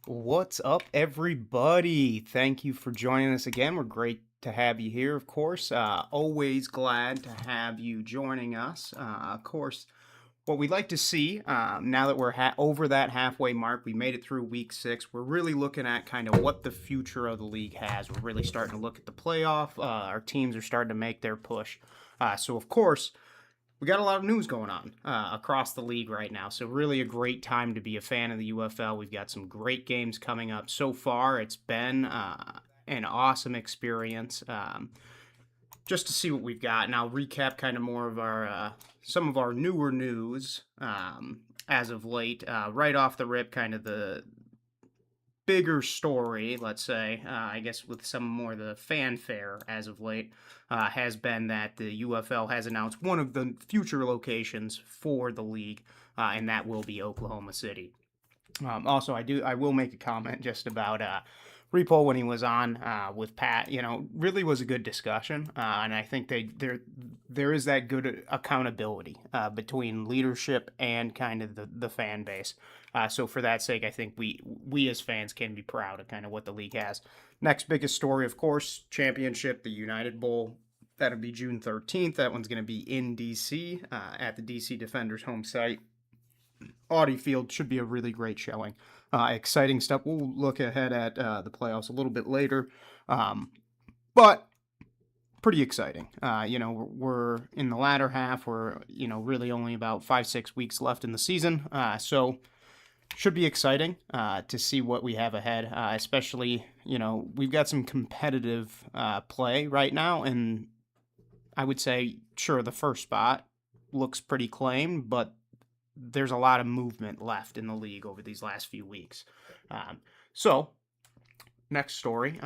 What's up, everybody? Thank you for joining us again. We're great to have you here, of course. Always glad to have you joining us. Of course, what we'd like to see now that we're over that halfway mark, we made it through week 6. We're really looking at kind of what the future of the league has. We're really starting to look at the playoff. Our teams are starting to make their push. So, of course, we got a lot of news going on across the league right now. So really a great time to be a fan of the UFL. We've got some great games coming up. So far, it's been an awesome experience. Just to see what we've got, and I'll recap kind of more of our some of our newer news as of late. Right off the rip, kind of the bigger story, let's say, I guess with some more of the fanfare as of late, has been that the UFL has announced one of the future locations for the league, and that will be Oklahoma City. Also, I will make a comment just about Repo when he was on with Pat. Really was a good discussion, and I think there is that good accountability between leadership and kind of the fan base. So for that sake, I think we as fans can be proud of kind of what the league has. Next biggest story, of course, championship, the United Bowl. That'll be June 13th. That one's going to be in DC at the DC Defenders home site. Audi Field should be a really great showing. Exciting stuff. We'll look ahead at the playoffs a little bit later, but pretty exciting. We're in the latter half. We're really only about 5-6 weeks left in the season, so should be exciting to see what we have ahead. Especially, we've got some competitive play right now, and I would say, sure, the first spot looks pretty claimed, but there's a lot of movement left in the league over these last few weeks. So, next story.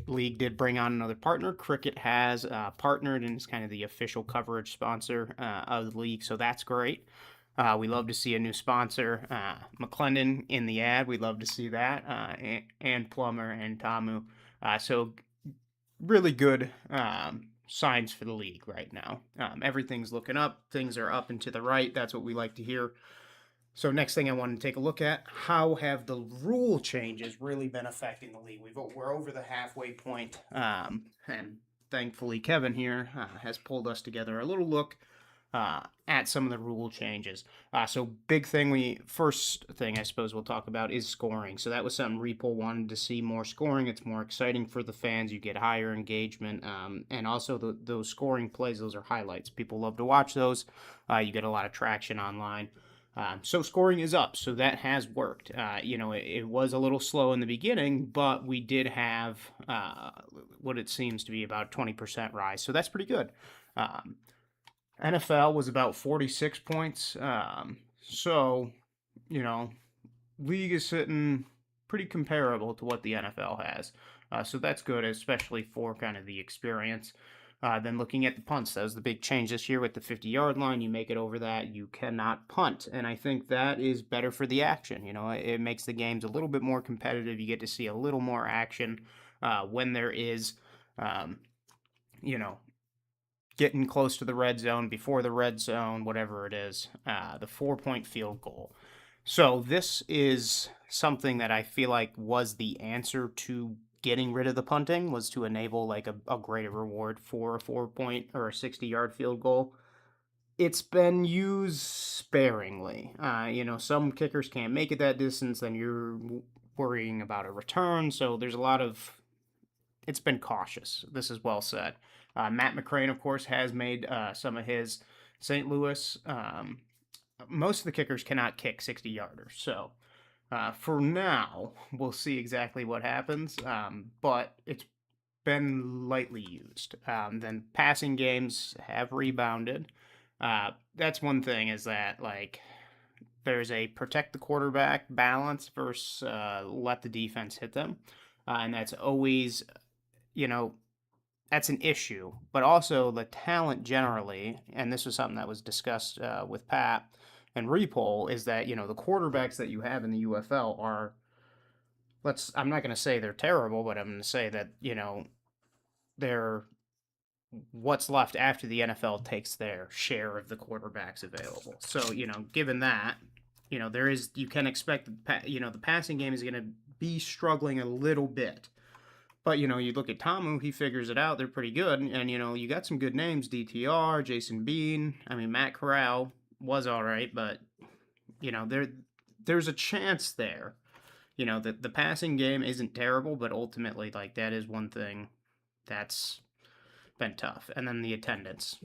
League did bring on another partner. Cricket has partnered and is kind of the official coverage sponsor of the league, so that's great. We love to see a new sponsor. McClendon in the ad. We love to see that. And Plummer and Tamu. So, really good signs for the league right now. Everything's looking up. Things are up and to the right. That's what we like to hear. So next thing I want to take a look at, how have the rule changes really been affecting the league? We're over the halfway point, and thankfully Kevin here has pulled us together a little look at some of the rule changes. So first thing I suppose we'll talk about is scoring. So that was something Repo wanted to see more scoring. It's more exciting for the fans. You get higher engagement, and also those scoring plays. Those are highlights. People love to watch those. You get a lot of traction online. So scoring is up. So that has worked. It was a little slow in the beginning, but we did have what it seems to be about 20% rise. So that's pretty good. NFL was about 46 points. So, league is sitting pretty comparable to what the NFL has. So that's good, especially for kind of the experience. Then looking at the punts, that was the big change this year with the 50-yard line. You make it over that, you cannot punt. And I think that is better for the action. It makes the games a little bit more competitive. You get to see a little more action when there is, getting close to the red zone, before the red zone, whatever it is, the 4-point field goal. So this is something that I feel like was the answer to getting rid of the punting, was to enable like a greater reward for a 4-point or a 60-yard field goal. It's been used sparingly. Some kickers can't make it that distance, then you're worrying about a return. So there's a lot of, it's been cautious. This is well said. Matt McCrane, of course, has made some of his St. Louis. Most of the kickers cannot kick 60-yarders. So for now, we'll see exactly what happens. But it's been lightly used. Then passing games have rebounded. That's one thing, is that there's a protect the quarterback balance versus let the defense hit them. And that's always, that's an issue, but also the talent generally, and this was something that was discussed with Pat and Repol, is that, the quarterbacks that you have in the UFL are, I'm not going to say they're terrible, but I'm going to say that, they're what's left after the NFL takes their share of the quarterbacks available. So, given that, you can expect the passing game is going to be struggling a little bit. But you look at Tamu, he figures it out. They're pretty good, and you got some good names: DTR, Jason Bean. I mean, Matt Corral was all right, but there's a chance there. That the passing game isn't terrible, but ultimately, like that is one thing that's been tough. And then the attendance.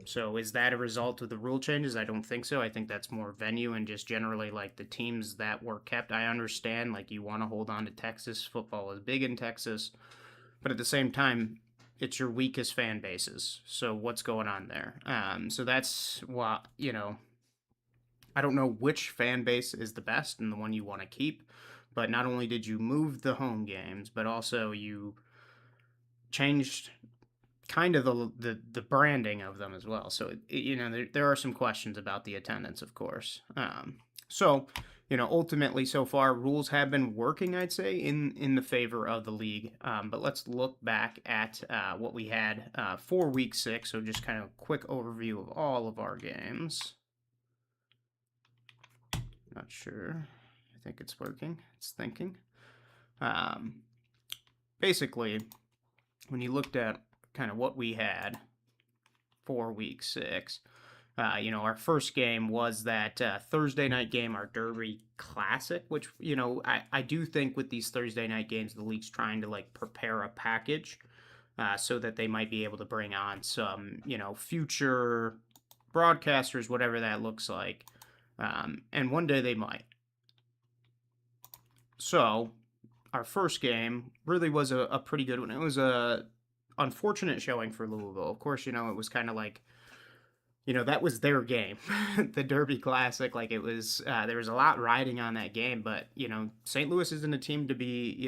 So is that a result of the rule changes? I don't think so. I think that's more venue and just generally like the teams that were kept. I understand like you want to hold on to Texas. Football is big in Texas, but at the same time, it's your weakest fan bases. So what's going on there? So that's what I don't know which fan base is the best and the one you want to keep. But not only did you move the home games, but also you changed kind of the branding of them as well. So there are some questions about the attendance, of course. So ultimately, so far rules have been working, I'd say, in the favor of the league. But let's look back at what we had for week 6. So just kind of a quick overview of all of our games. Not sure. I think it's working. It's thinking. Basically, when you looked at kind of what we had for week 6, our first game was that Thursday night game, our Derby Classic, which, I do think with these Thursday night games, the league's trying to like prepare a package so that they might be able to bring on some, future broadcasters, whatever that looks like. And one day they might. So our first game really was a pretty good one. It was a unfortunate showing for Louisville. Of course, it was kind of like, that was their game, the Derby Classic. Like it was, there was a lot riding on that game, but St. Louis isn't a team to be,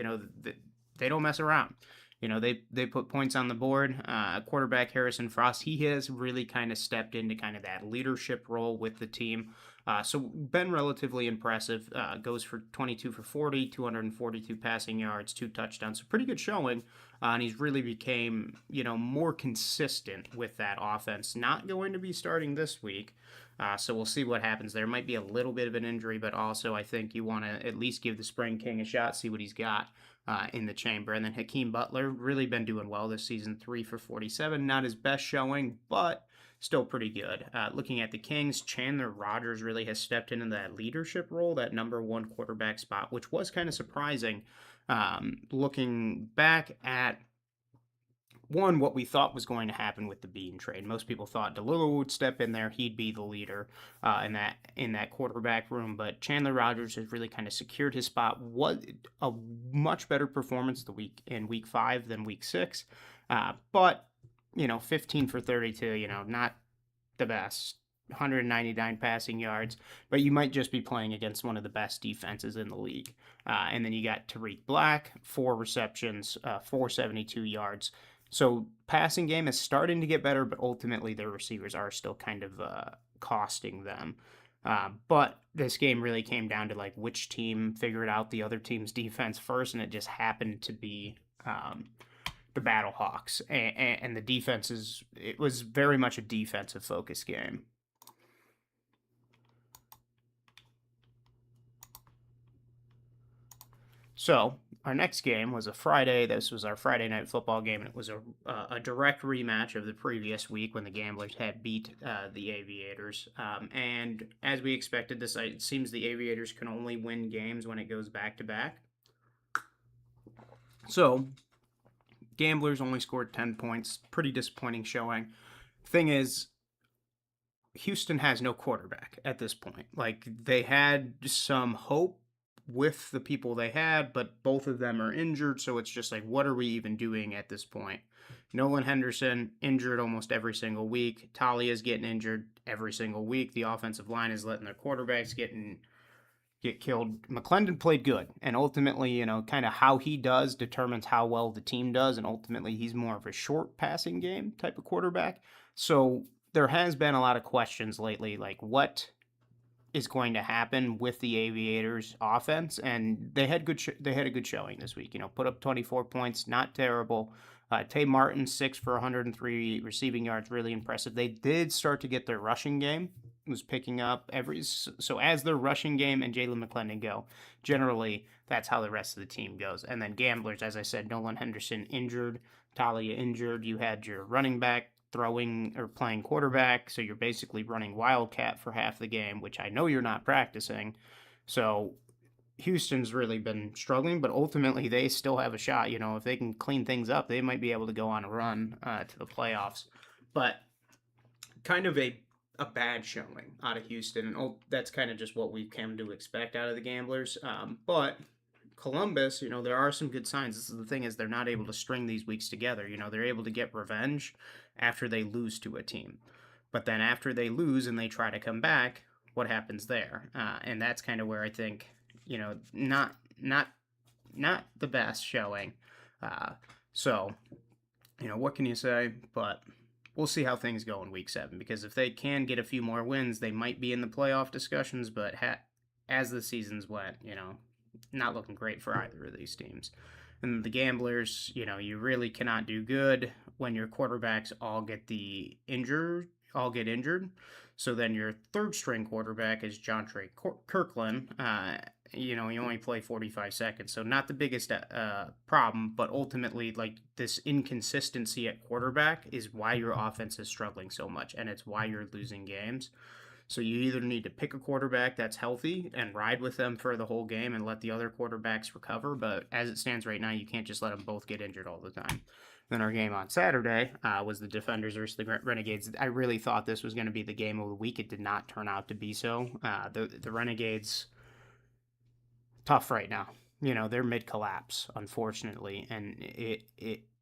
they don't mess around. They put points on the board. Quarterback Harrison Frost, he has really kind of stepped into kind of that leadership role with the team. So been relatively impressive. Goes for 22 for 40, 242 passing yards, 2 touchdowns. So pretty good showing. And he's really became, more consistent with that offense. Not going to be starting this week. So we'll see what happens. There might be a little bit of an injury, but also I think you want to at least give the Spring King a shot, see what he's got in the chamber. And then Hakeem Butler, really been doing well this season, 3 for 47. Not his best showing, but still pretty good. Looking at the Kings, Chandler Rogers really has stepped into that leadership role, that number 1 quarterback spot, which was kind of surprising. Looking back at what we thought was going to happen with the Bean trade. Most people thought DeLillo would step in there; he'd be the leader in that quarterback room. But Chandler Rogers has really kind of secured his spot. What a much better performance in week 5 than week 6, but 15 for 32. Not the best. 199 passing yards, but you might just be playing against one of the best defenses in the league. And then you got Tariq Black, 4 receptions, 472 yards. So passing game is starting to get better, but ultimately their receivers are still kind of costing them. But this game really came down to like which team figured out the other team's defense first, and it just happened to be the Battlehawks. And the defenses, it was very much a defensive focused game. So our next game was a Friday. This was our Friday night football game, and it was a direct rematch of the previous week when the Gamblers had beat the Aviators. And as we expected, it seems the Aviators can only win games when it goes back to back. So Gamblers only scored 10 points. Pretty disappointing showing. Thing is, Houston has no quarterback at this point. Like, they had some hope with the people they had, but both of them are injured, so it's just like, what are we even doing at this point? Nolan Henderson injured almost every single week. Talia's getting injured every single week. The offensive line is letting their quarterbacks get killed. McClendon played good, and ultimately, kind of how he does determines how well the team does, and ultimately he's more of a short passing game type of quarterback. So there has been a lot of questions lately, like what is going to happen with the Aviators offense, and they had a good showing this week. Put up 24 points, not terrible. Tay Martin, 6 for 103 receiving yards, really impressive. They did start to get their rushing game was picking up so as their rushing game and Jalen McClendon go, generally that's how the rest of the team goes. And then gamblers, as I said, Nolan Henderson injured, Talia injured. You had your running back throwing or playing quarterback, so you're basically running Wildcat for half the game, which I know you're not practicing. So Houston's really been struggling, but ultimately they still have a shot. If they can clean things up, they might be able to go on a run to the playoffs. But kind of a bad showing out of Houston, and that's kind of just what we came to expect out of the Gamblers. But Columbus, there are some good signs. This is the thing is they're not able to string these weeks together. They're able to get revenge after they lose to a team, but then after they lose and they try to come back, what happens there? And that's kind of where I think not the best showing. So what can you say? But we'll see how things go in week 7, because if they can get a few more wins, they might be in the playoff discussions. But as the seasons went, not looking great for either of these teams. And the Gamblers, you really cannot do good when your quarterbacks all get injured. So then your third string quarterback is Jontre Kirkland. You only play 45 seconds, so not the biggest problem, but ultimately, like, this inconsistency at quarterback is why your offense is struggling so much, and it's why you're losing games. So you either need to pick a quarterback that's healthy and ride with them for the whole game and let the other quarterbacks recover, but as it stands right now, you can't just let them both get injured all the time. Then our game on Saturday was the Defenders versus the Renegades. I really thought this was going to be the game of the week. It did not turn out to be so. The Renegades, tough right now. They're mid-collapse, unfortunately. And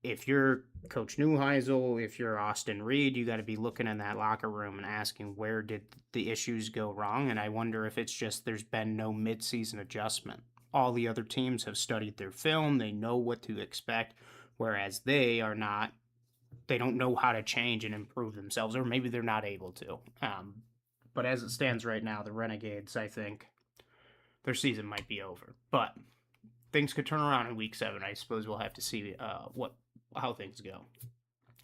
if you're Coach Neuheisel, if you're Austin Reed, you got to be looking in that locker room and asking, where did the issues go wrong? And I wonder if it's just there's been no mid-season adjustment. All the other teams have studied their film. They know what to expect, whereas they are not. They don't know how to change and improve themselves, or maybe they're not able to. But as it stands right now, the Renegades, I think, their season might be over. But things could turn around in week 7. I suppose we'll have to see how things go.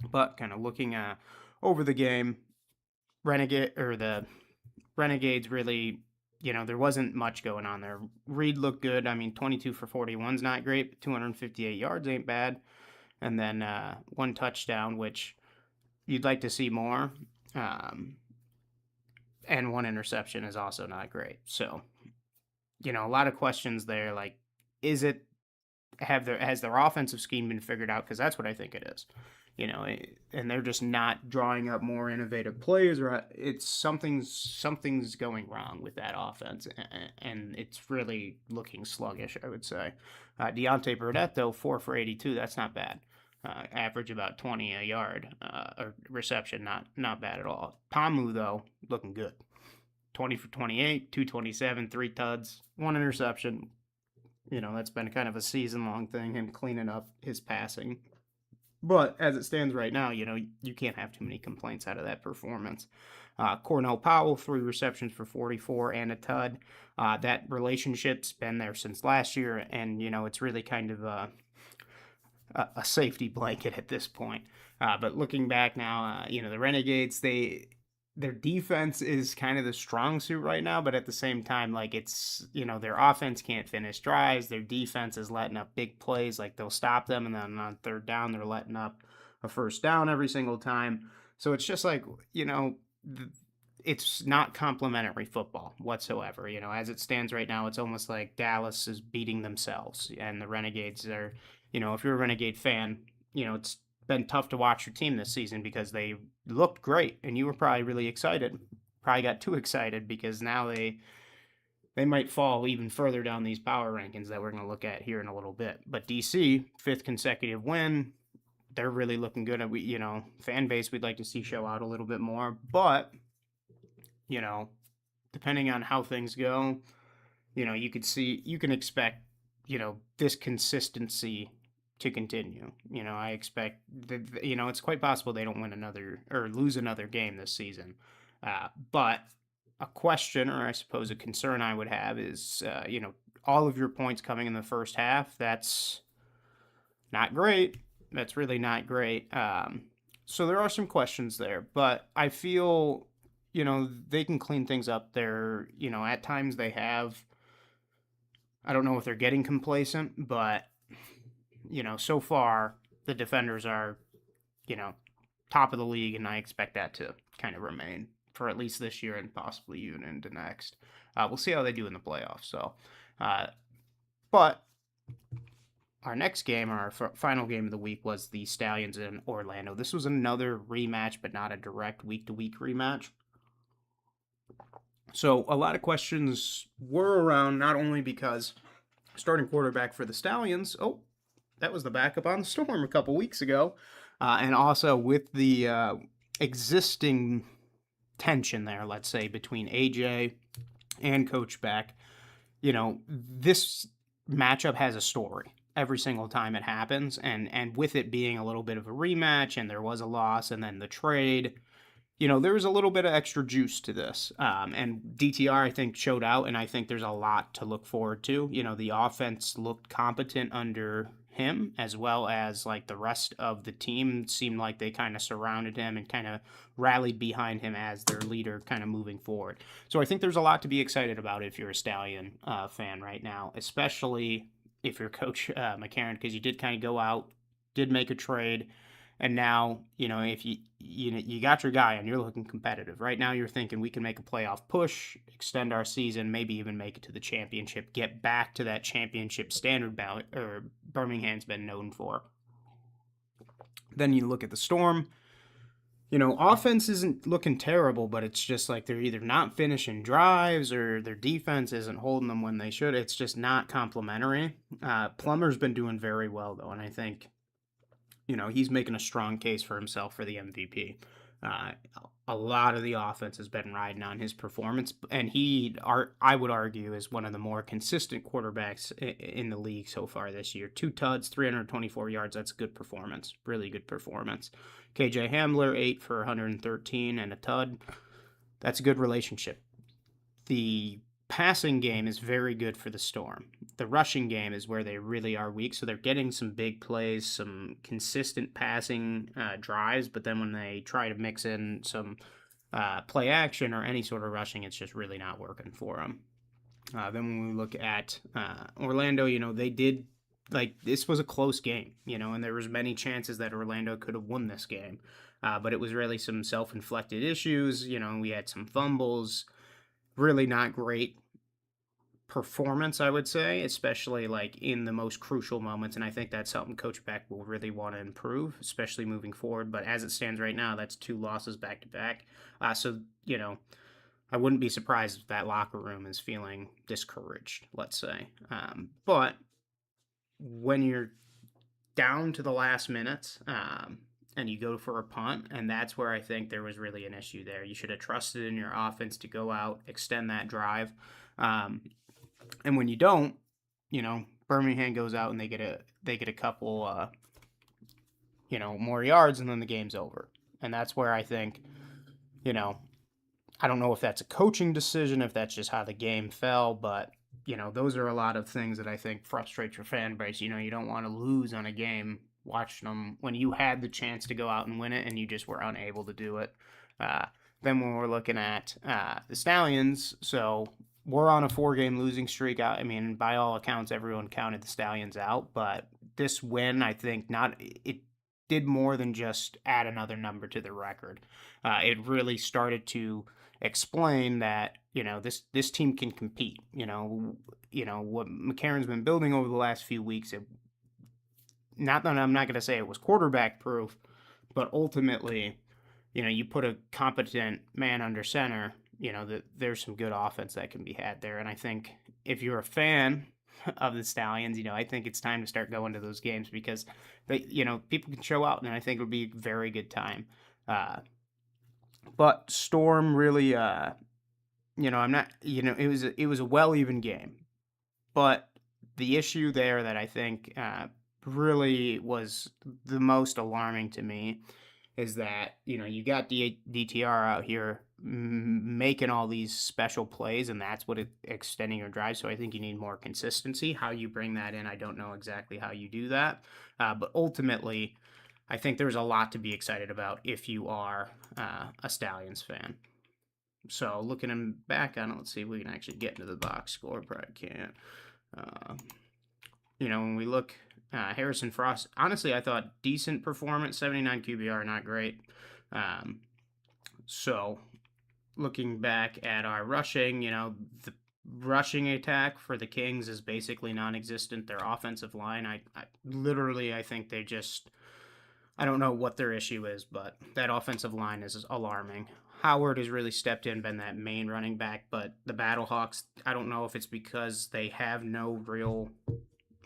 But kind of looking over the game, the Renegades really, there wasn't much going on there. Reed looked good. I mean, 22 for 41's not great, but 258 yards ain't bad. And then 1 touchdown, which you'd like to see more. And 1 interception is also not great. So, a lot of questions there. Like, has their offensive scheme been figured out? Because that's what I think it is. And they're just not drawing up more innovative plays, or it's something's going wrong with that offense, and it's really looking sluggish, I would say. Deontay Burdett, though, 4 for 82, that's not bad. Average about 20 a yard, or reception, not bad at all. Tamu, though, looking good. 20 for 28, 227, 3 tuds, 1 interception. That's been kind of a season-long thing, him cleaning up his passing. But as it stands right now, you can't have too many complaints out of that performance. Cornell Powell, 3 receptions for 44 and a tud. That relationship's been there since last year, and, it's really kind of a safety blanket at this point. But looking back now, the Renegades, their defense is kind of the strong suit right now, but at the same time, like, it's, their offense can't finish drives. Their defense is letting up big plays. Like, they'll stop them, and then on 3rd down, they're letting up a 1st down every single time. So it's just like, it's not complimentary football whatsoever. As it stands right now, it's almost like Dallas is beating themselves, and the Renegades are, if you're a Renegade fan, it's been tough to watch your team this season because they looked great and you were probably really excited. Probably got too excited because now they might fall even further down these power rankings that we're going to look at here in a little bit. But DC, 5th consecutive win. They're really looking good. Fan base we'd like to see show out a little bit more. But, depending on how things go, you can expect, this consistency to continue. I expect that, it's quite possible they don't win another or lose another game this season. But a question, or I suppose a concern I would have is, all of your points coming in the first half. That's not great. That's really not great. So there are some questions there, but I feel, they can clean things up. At times they have, I don't know if they're getting complacent, but, so far the defenders are, you know, top of the league, and I expect that to kind of remain for at least this year and possibly even into next. We'll see how they do in the playoffs. Uh, but our next game, our final game of the week, was the Stallions in Orlando. This was another rematch, but not a direct week-to-week rematch. So a lot of questions were around, not only because starting quarterback for the Stallions, that was the backup on the Storm a couple weeks ago, and also with the existing tension there, let's say, between AJ and Coach Beck. This matchup has a story every single time it happens, and with it being a little bit of a rematch, and there was a loss, and then the trade, there was a little bit of extra juice to this. And DTR, I think, showed out, and I think there's a lot to look forward to. The offense looked competent under him, as well as like the rest of the team seemed like they kind of surrounded him and kind of rallied behind him as their leader kind of moving forward. So I think there's a lot to be excited about if you're a Stallion fan right now, especially if you're Coach McCarron, because you did kind of go out, did make a trade, and now, if you got your guy and you're looking competitive. Right now you're thinking we can make a playoff push, extend our season, maybe even make it to the championship, get back to that championship standard Birmingham's been known for. Then you look at the Storm. Offense isn't looking terrible, but it's just like they're either not finishing drives or their defense isn't holding them when they should. It's just not complimentary. Plummer's been doing very well, though, and I think he's making a strong case for himself for the MVP. A lot of the offense has been riding on his performance, and I would argue, is one of the more consistent quarterbacks in the league so far this year. 2 tuds, 324 yards. That's a good performance. Really good performance. KJ Hamler, 8 for 113 and a tud. That's a good relationship. The passing game is very good for the Storm. The rushing game is where they really are weak, so they're getting some big plays, some consistent passing drives, but then when they try to mix in some play action or any sort of rushing, it's just really not working for them. Then when we look at Orlando, they did, this was a close game, and there was many chances that Orlando could have won this game, but it was really some self-inflicted issues. We had some fumbles, really not great performance, I would say, especially like in the most crucial moments. And I think that's something Coach Beck will really want to improve, especially moving forward. But as it stands right now, that's 2 losses back to back. So, I wouldn't be surprised if that locker room is feeling discouraged, let's say. But when you're down to the last minutes, and you go for a punt, and that's where I think there was really an issue there. You should have trusted in your offense to go out, extend that drive. And when you don't, Birmingham goes out and they get a couple, more yards, and then the game's over. And that's where I think, I don't know if that's a coaching decision, if that's just how the game fell, but those are a lot of things that I think frustrate your fan base. You don't want to lose on a game watching them when you had the chance to go out and win it and you just were unable to do it. Then when we're looking at the Stallions, so we're on a 4-game losing streak. I mean, by all accounts, everyone counted the Stallions out, but this win, I think, it did more than just add another number to the record. It really started to explain that this team can compete. What McCarron's been building over the last few weeks. Not that I'm not going to say it was quarterback proof, but ultimately, you put a competent man under center, that there's some good offense that can be had there. And I think if you're a fan of the Stallions, I think it's time to start going to those games because people can show out, and I think it'll be a very good time. But Storm really, I'm not, it was a well-even game, but the issue there that I think really was the most alarming to me is that, you got DTR out here making all these special plays, and that's what extending your drive. So I think you need more consistency. How you bring that in, I don't know exactly how you do that. But ultimately, I think there's a lot to be excited about if you are a Stallions fan. So looking back on it, let's see if we can actually get into the box score. Probably can't. Uh, when we look, Harrison Frost, honestly, I thought decent performance, 79 QBR, not great. So looking back at our rushing, the rushing attack for the Kings is basically non-existent. Their offensive line, I think they just, I don't know what their issue is, but that offensive line is alarming. Howard has really stepped in, been that main running back, but the Battlehawks, I don't know if it's because they have no real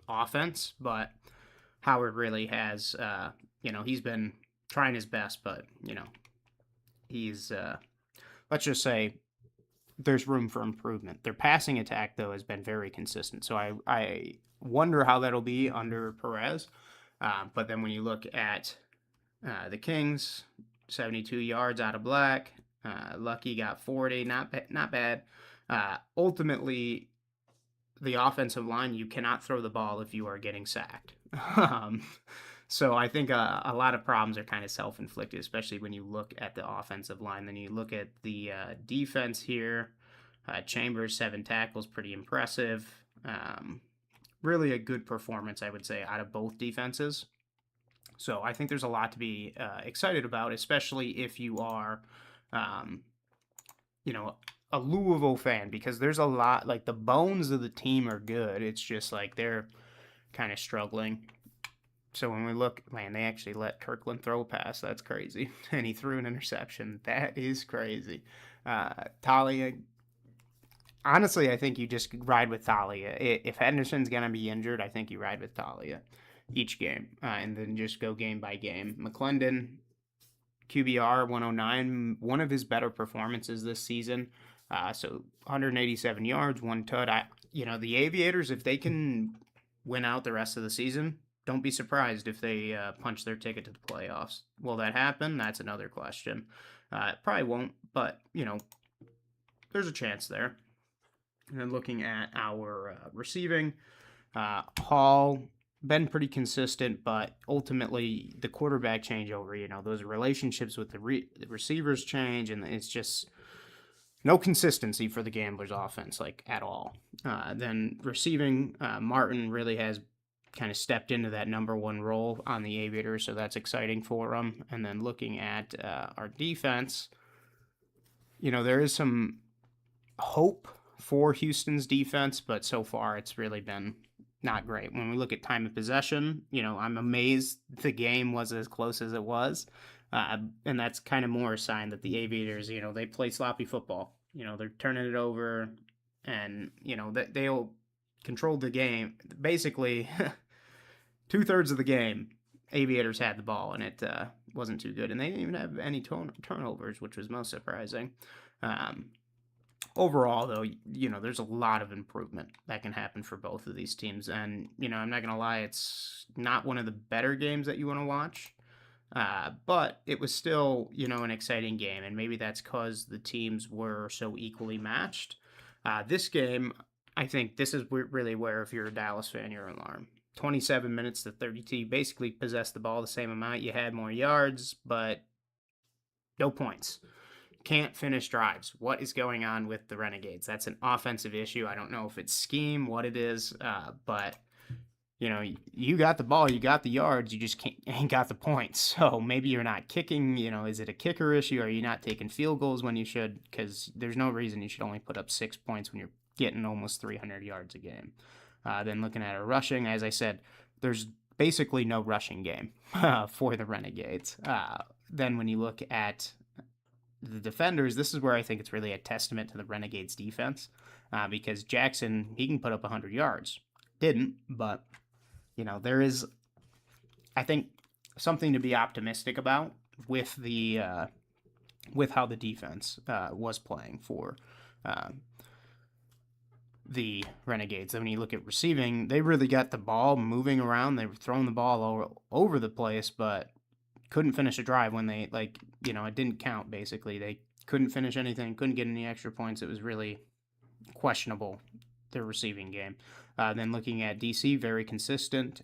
offense, but Howard really has, he's been trying his best, but, he's, let's just say, there's room for improvement. Their passing attack, though, has been very consistent. So I wonder how that'll be under Perez. But then when you look at the Kings, 72 yards out of Black. Lucky got 40. Not bad. Ultimately, the offensive line, you cannot throw the ball if you are getting sacked. So I think a lot of problems are kind of self-inflicted, especially when you look at the offensive line. Then you look at the defense here. Chambers, 7 tackles, pretty impressive. Really a good performance, I would say, out of both defenses. So I think there's a lot to be excited about, especially if you are, a Louisville fan, because there's a lot, like the bones of the team are good. It's just like they're kind of struggling. So when we look, man, they actually let Kirkland throw a pass. That's crazy. And he threw an interception. That is crazy. Talia, honestly, I think you just ride with Talia. If Henderson's going to be injured, I think you ride with Talia each game and then just go game by game. McClendon, QBR 109, one of his better performances this season. So 187 yards, 1 tud. The Aviators, if they can win out the rest of the season, don't be surprised if they punch their ticket to the playoffs. Will that happen? That's another question. It probably won't, but, there's a chance there. And then looking at our receiving, Hall, been pretty consistent, but ultimately the quarterback changeover, those relationships with the receivers change, and it's just no consistency for the Gamblers offense, like at all. Then receiving, Martin really has kind of stepped into that number 1 role on the Aviators, so that's exciting for them. And then looking at our defense, there is some hope for Houston's defense, but so far it's really been not great. When we look at time of possession, I'm amazed the game was as close as it was. And that's kind of more a sign that the Aviators, they play sloppy football. They're turning it over, and, they'll control the game. Basically, 2/3 of the game, Aviators had the ball, and it wasn't too good. And they didn't even have any turnovers, which was most surprising. Overall, though, there's a lot of improvement that can happen for both of these teams. And, I'm not going to lie, it's not one of the better games that you want to watch. But it was still, an exciting game. And maybe that's because the teams were so equally matched. This game, I think this is really where, if you're a Dallas fan, you're alarmed. 27 minutes to 32. You basically possessed the ball the same amount. You had more yards, but no points. Can't finish drives. What is going on with the Renegades? That's an offensive issue. I don't know if it's scheme, what it is, but you got the ball, you got the yards, you just ain't got the points. So maybe you're not kicking. Is it a kicker issue? Are you not taking field goals when you should? Because there's no reason you should only put up 6 points when you're getting almost 300 yards a game. Then looking at our rushing, as I said, there's basically no rushing game for the Renegades. Then when you look at the defenders, this is where I think it's really a testament to the Renegades defense, because Jackson, he can put up 100 yards. Didn't, but, there is, I think, something to be optimistic about with the with how the defense was playing for the Renegades. When you look at receiving, they really got the ball moving around. They were throwing the ball all over the place, but couldn't finish a drive when they, it didn't count, basically. They couldn't finish anything, couldn't get any extra points. It was really questionable their receiving game. Then looking at DC, very consistent.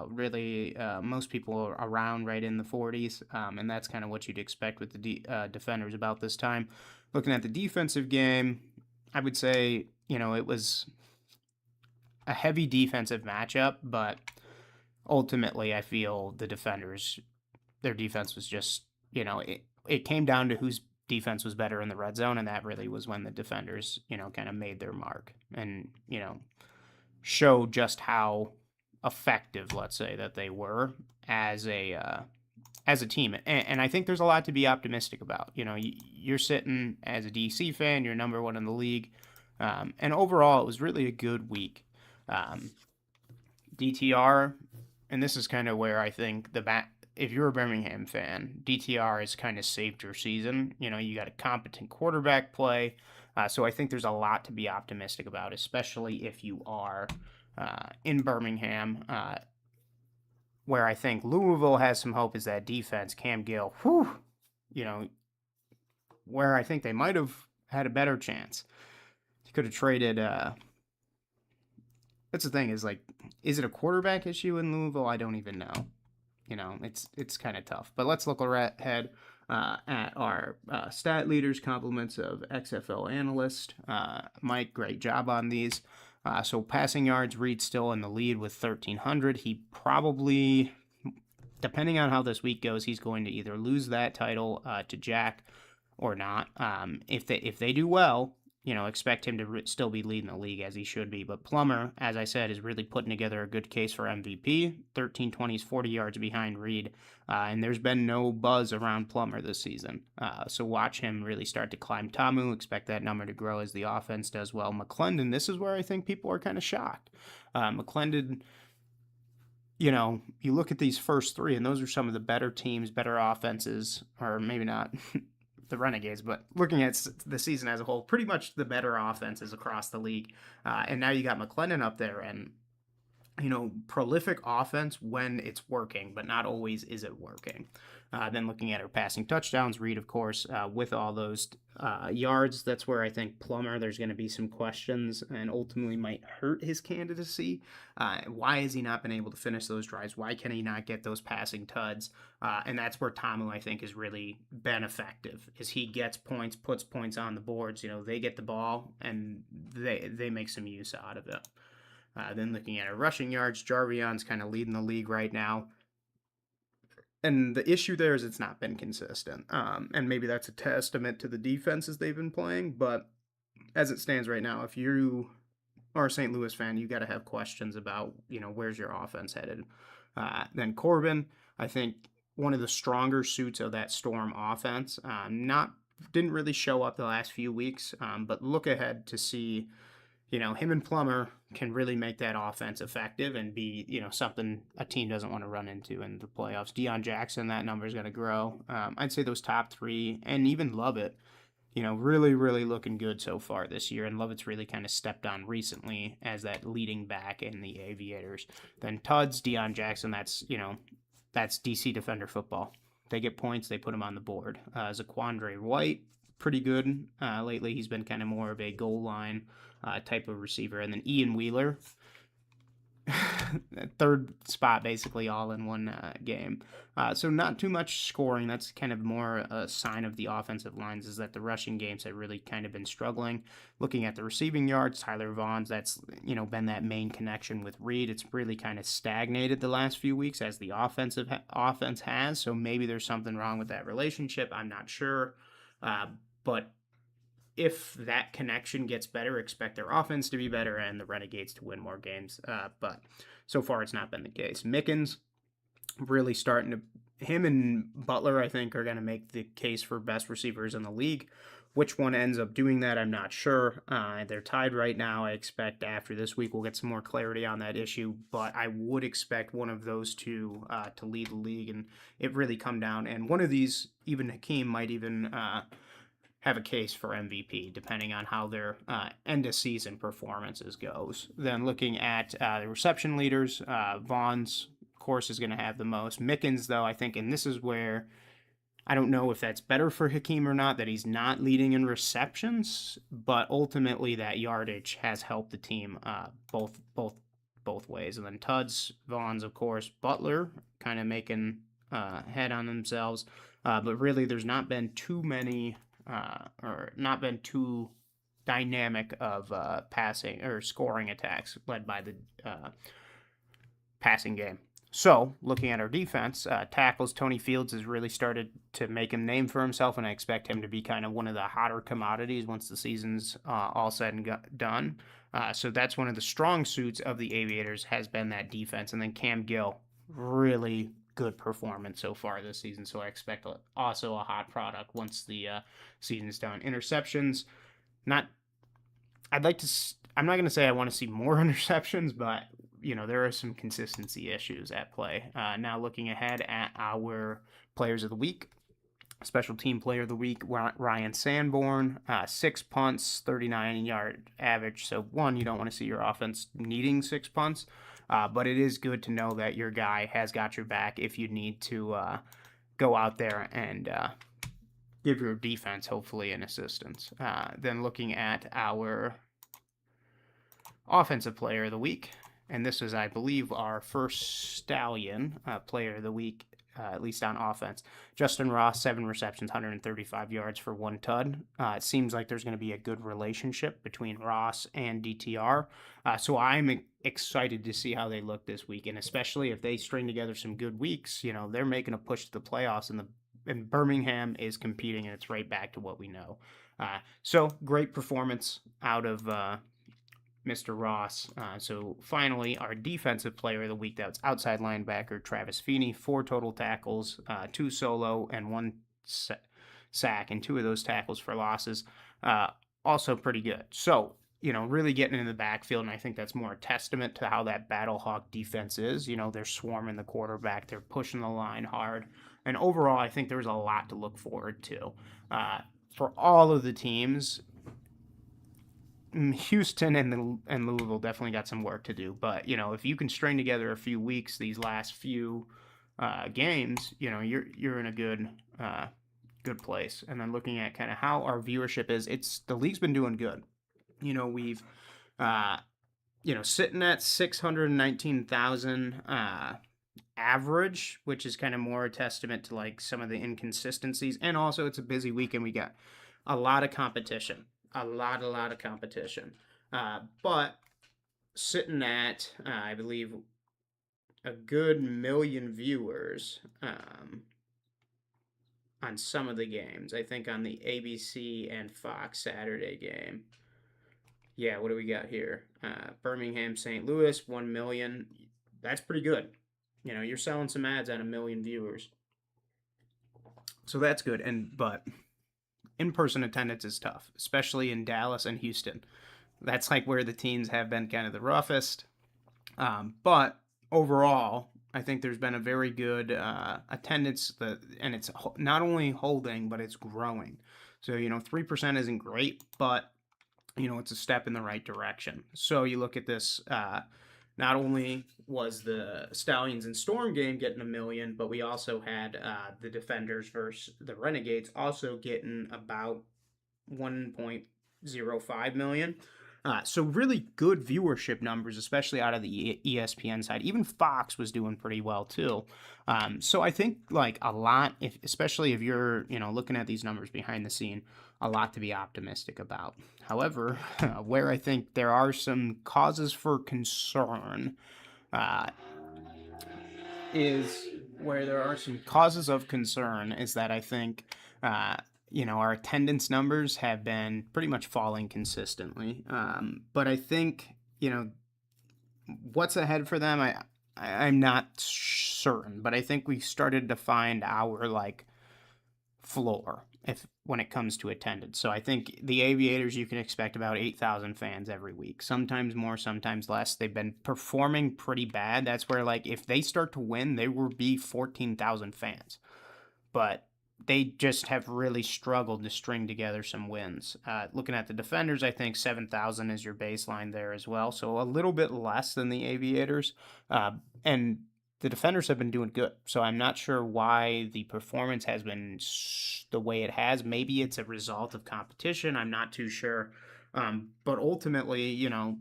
Really, most people are around right in the 40s, and that's kind of what you'd expect with the defenders about this time. Looking at the defensive game, I would say, it was a heavy defensive matchup, but ultimately I feel the defenders, their defense was just, it came down to whose defense was better in the red zone, and that really was when the defenders, kind of made their mark and, showed just how effective, let's say, that they were as a team. And I think there's a lot to be optimistic about. You're sitting as a DC fan, you're number one in the league. And overall, it was really a good week. DTR, and this is kind of where I think if you're a Birmingham fan, DTR has kind of saved your season. You got a competent quarterback play. So I think there's a lot to be optimistic about, especially if you are in Birmingham. Where I think Louisville has some hope is that defense. Cam Gill, where I think they might have had a better chance. You could have traded. That's the thing, is it a quarterback issue in Louisville? I don't even know. It's kind of tough. But let's look ahead at our stat leaders, compliments of XFL analyst. Mike, great job on these. So passing yards, Reed still in the lead with 1,300. He probably, depending on how this week goes, he's going to either lose that title to Jack or not. If they do well, expect him to still be leading the league as he should be. But Plummer, as I said, is really putting together a good case for MVP. 1320s, 40 yards behind Reed. And there's been no buzz around Plummer this season. So watch him really start to climb. Tamu, expect that number to grow as the offense does well. McClendon, this is where I think people are kind of shocked. McClendon, you look at these first three, and those are some of the better teams, better offenses, or maybe not the Renegades, but looking at the season as a whole, pretty much the better offenses across the league. And now you got McClendon up there, and prolific offense when it's working, but not always is it working. Then looking at her passing touchdowns, Reed, of course, with all those yards, that's where I think Plummer, there's going to be some questions and ultimately might hurt his candidacy. Why has he not been able to finish those drives? Why can he not get those passing tuds? And that's where Tamu, I think, has really been effective, is he gets points, puts points on the boards. They get the ball, and they make some use out of it. Then looking at our rushing yards, Jarvion's kind of leading the league right now. And the issue there is it's not been consistent. And maybe that's a testament to the defenses they've been playing. But as it stands right now, if you are a St. Louis fan, you got to have questions about, where's your offense headed. Then Corbin, I think one of the stronger suits of that Storm offense. Didn't really show up the last few weeks, but look ahead to see him and Plummer can really make that offense effective and be, something a team doesn't want to run into in the playoffs. Deion Jackson, that number is going to grow. I'd say those top three, and even Lovett, really, really looking good so far this year. And Lovett's really kind of stepped on recently as that leading back in the Aviators. Then Tuds, Deion Jackson, that's DC Defender football. They get points, they put them on the board. Zaquandre White, pretty good lately. He's been kind of more of a goal line type of receiver. And then Ian Wheeler, third spot basically all in one game. So not too much scoring. That's kind of more a sign of the offensive lines, is that the rushing games have really kind of been struggling. Looking at the receiving yards, Tyler Vaughn's, that's been that main connection with Reed. It's really kind of stagnated the last few weeks as the offense has. So maybe there's something wrong with that relationship. I'm not sure. But if that connection gets better, expect their offense to be better and the Renegades to win more games. But so far, it's not been the case. Mickens really starting to... Him and Butler, I think, are going to make the case for best receivers in the league. Which one ends up doing that, I'm not sure. They're tied right now. I expect after this week we'll get some more clarity on that issue. But I would expect one of those two to lead the league and it really come down. And one of these, even Hakeem, might even... have a case for MVP, depending on how their end-of-season performances goes. Then looking at the reception leaders, Vaughn's, of course, is going to have the most. Mickens, though, I think, and this is where I don't know if that's better for Hakeem or not, that he's not leading in receptions, but ultimately that yardage has helped the team both ways. And then Tuds, Vaughns, of course, Butler kind of making head on themselves, but really there's not been too many or not been too dynamic of passing or scoring attacks led by the passing game. So, looking at our defense, tackles, Tony Fields has really started to make a name for himself, and I expect him to be kind of one of the hotter commodities once the season's all said and done. So that's one of the strong suits of the Aviators has been that defense. And then Cam Gill, really good performance so far this season. So I expect also a hot product once the season's done. Interceptions, not. I'd like to. I'm not going to say I want to see more interceptions, but there are some consistency issues at play. Now looking ahead at our players of the week. Special team player of the week, Ryan Sanborn, 6 punts, 39-yard average. So, one, you don't want to see your offense needing 6 punts, but it is good to know that your guy has got your back if you need to go out there and give your defense, hopefully, an assistance. Then looking at our offensive player of the week, and this is, I believe, our first Stallion player of the week, at least on offense. Justin Ross, 7 receptions, 135 yards for 1 tud. It seems like there's going to be a good relationship between Ross and DTR. So I'm excited to see how they look this week, and especially if they string together some good weeks. They're making a push to the playoffs, and Birmingham is competing, and it's right back to what we know. So great performance out of Mr. Ross. So finally, our defensive player of the week, that's outside linebacker Travis Feeney, 4 total tackles, 2 solo, and 1 sack, and 2 of those tackles for losses. Also pretty good. So, really getting in the backfield, and I think that's more a testament to how that Battlehawk defense is. They're swarming the quarterback, they're pushing the line hard, and overall, I think there's a lot to look forward to. For all of the teams, Houston and Louisville definitely got some work to do, but if you can string together a few weeks, these last few games, you're in a good place. And then looking at kind of how our viewership is, the league's been doing good. We've sitting at 619,000 average, which is kind of more a testament to like some of the inconsistencies, and also it's a busy weekend. We got a lot of competition. A lot of competition. But sitting at, I believe, a good million viewers on some of the games. I think on the ABC and Fox Saturday game. Yeah, what do we got here? Birmingham, St. Louis, 1 million. That's pretty good. You're selling some ads on 1 million viewers. So that's good. But in-person attendance is tough, especially in Dallas and Houston. That's like where the teams have been kind of the roughest. But overall, I think there's been a very good attendance, and it's not only holding, but it's growing. So, 3% isn't great, but, it's a step in the right direction. So you look at this, not only was the Stallions and Storm game getting 1 million, but we also had the Defenders versus the Renegades also getting about 1.05 million. So really good viewership numbers, especially out of the ESPN side. Even Fox was doing pretty well too. So I think like a lot, especially if you're looking at these numbers behind the scene, a lot to be optimistic about. However, where I think there are some causes for concern is that I think our attendance numbers have been pretty much falling consistently. But I think what's ahead for them, I'm not certain, but I think we've started to find our like floor when it comes to attendance. So I think the Aviators, you can expect about 8,000 fans every week, sometimes more, sometimes less. They've been performing pretty bad. That's where like if they start to win, they will be 14,000 fans. But they just have really struggled to string together some wins. Looking at the Defenders, I think 7,000 is your baseline there as well. So a little bit less than the Aviators. And the defenders have been doing good. So I'm not sure why the performance has been the way it has. Maybe it's a result of competition. I'm not too sure. But ultimately,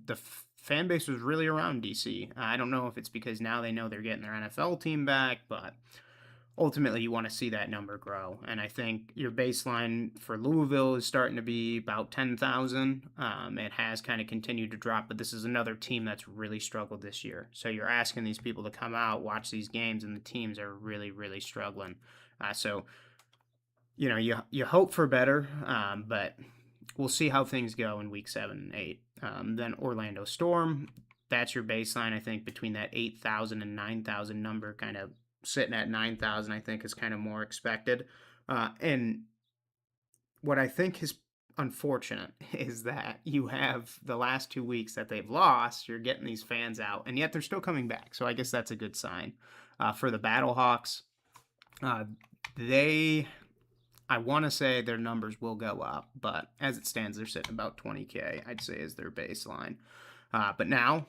the fan base was really around DC. I don't know if it's because now they know they're getting their NFL team back, but ultimately you want to see that number grow. And I think your baseline for Louisville is starting to be about 10,000. It has kind of continued to drop, but this is another team that's really struggled this year. So you're asking these people to come out, watch these games, and the teams are really, really struggling. So you hope for better, but we'll see how things go in week 7 and 8. Then Orlando Storm, that's your baseline. I think between that 8,000 and 9,000 number, kind of sitting at 9,000, I think is kind of more expected. And what I think is unfortunate is that you have the last 2 weeks that they've lost, you're getting these fans out, and yet they're still coming back. So I guess that's a good sign. For the Battlehawks, they I want to say their numbers will go up, but as it stands, they're sitting about 20K, I'd say, is their baseline. But now,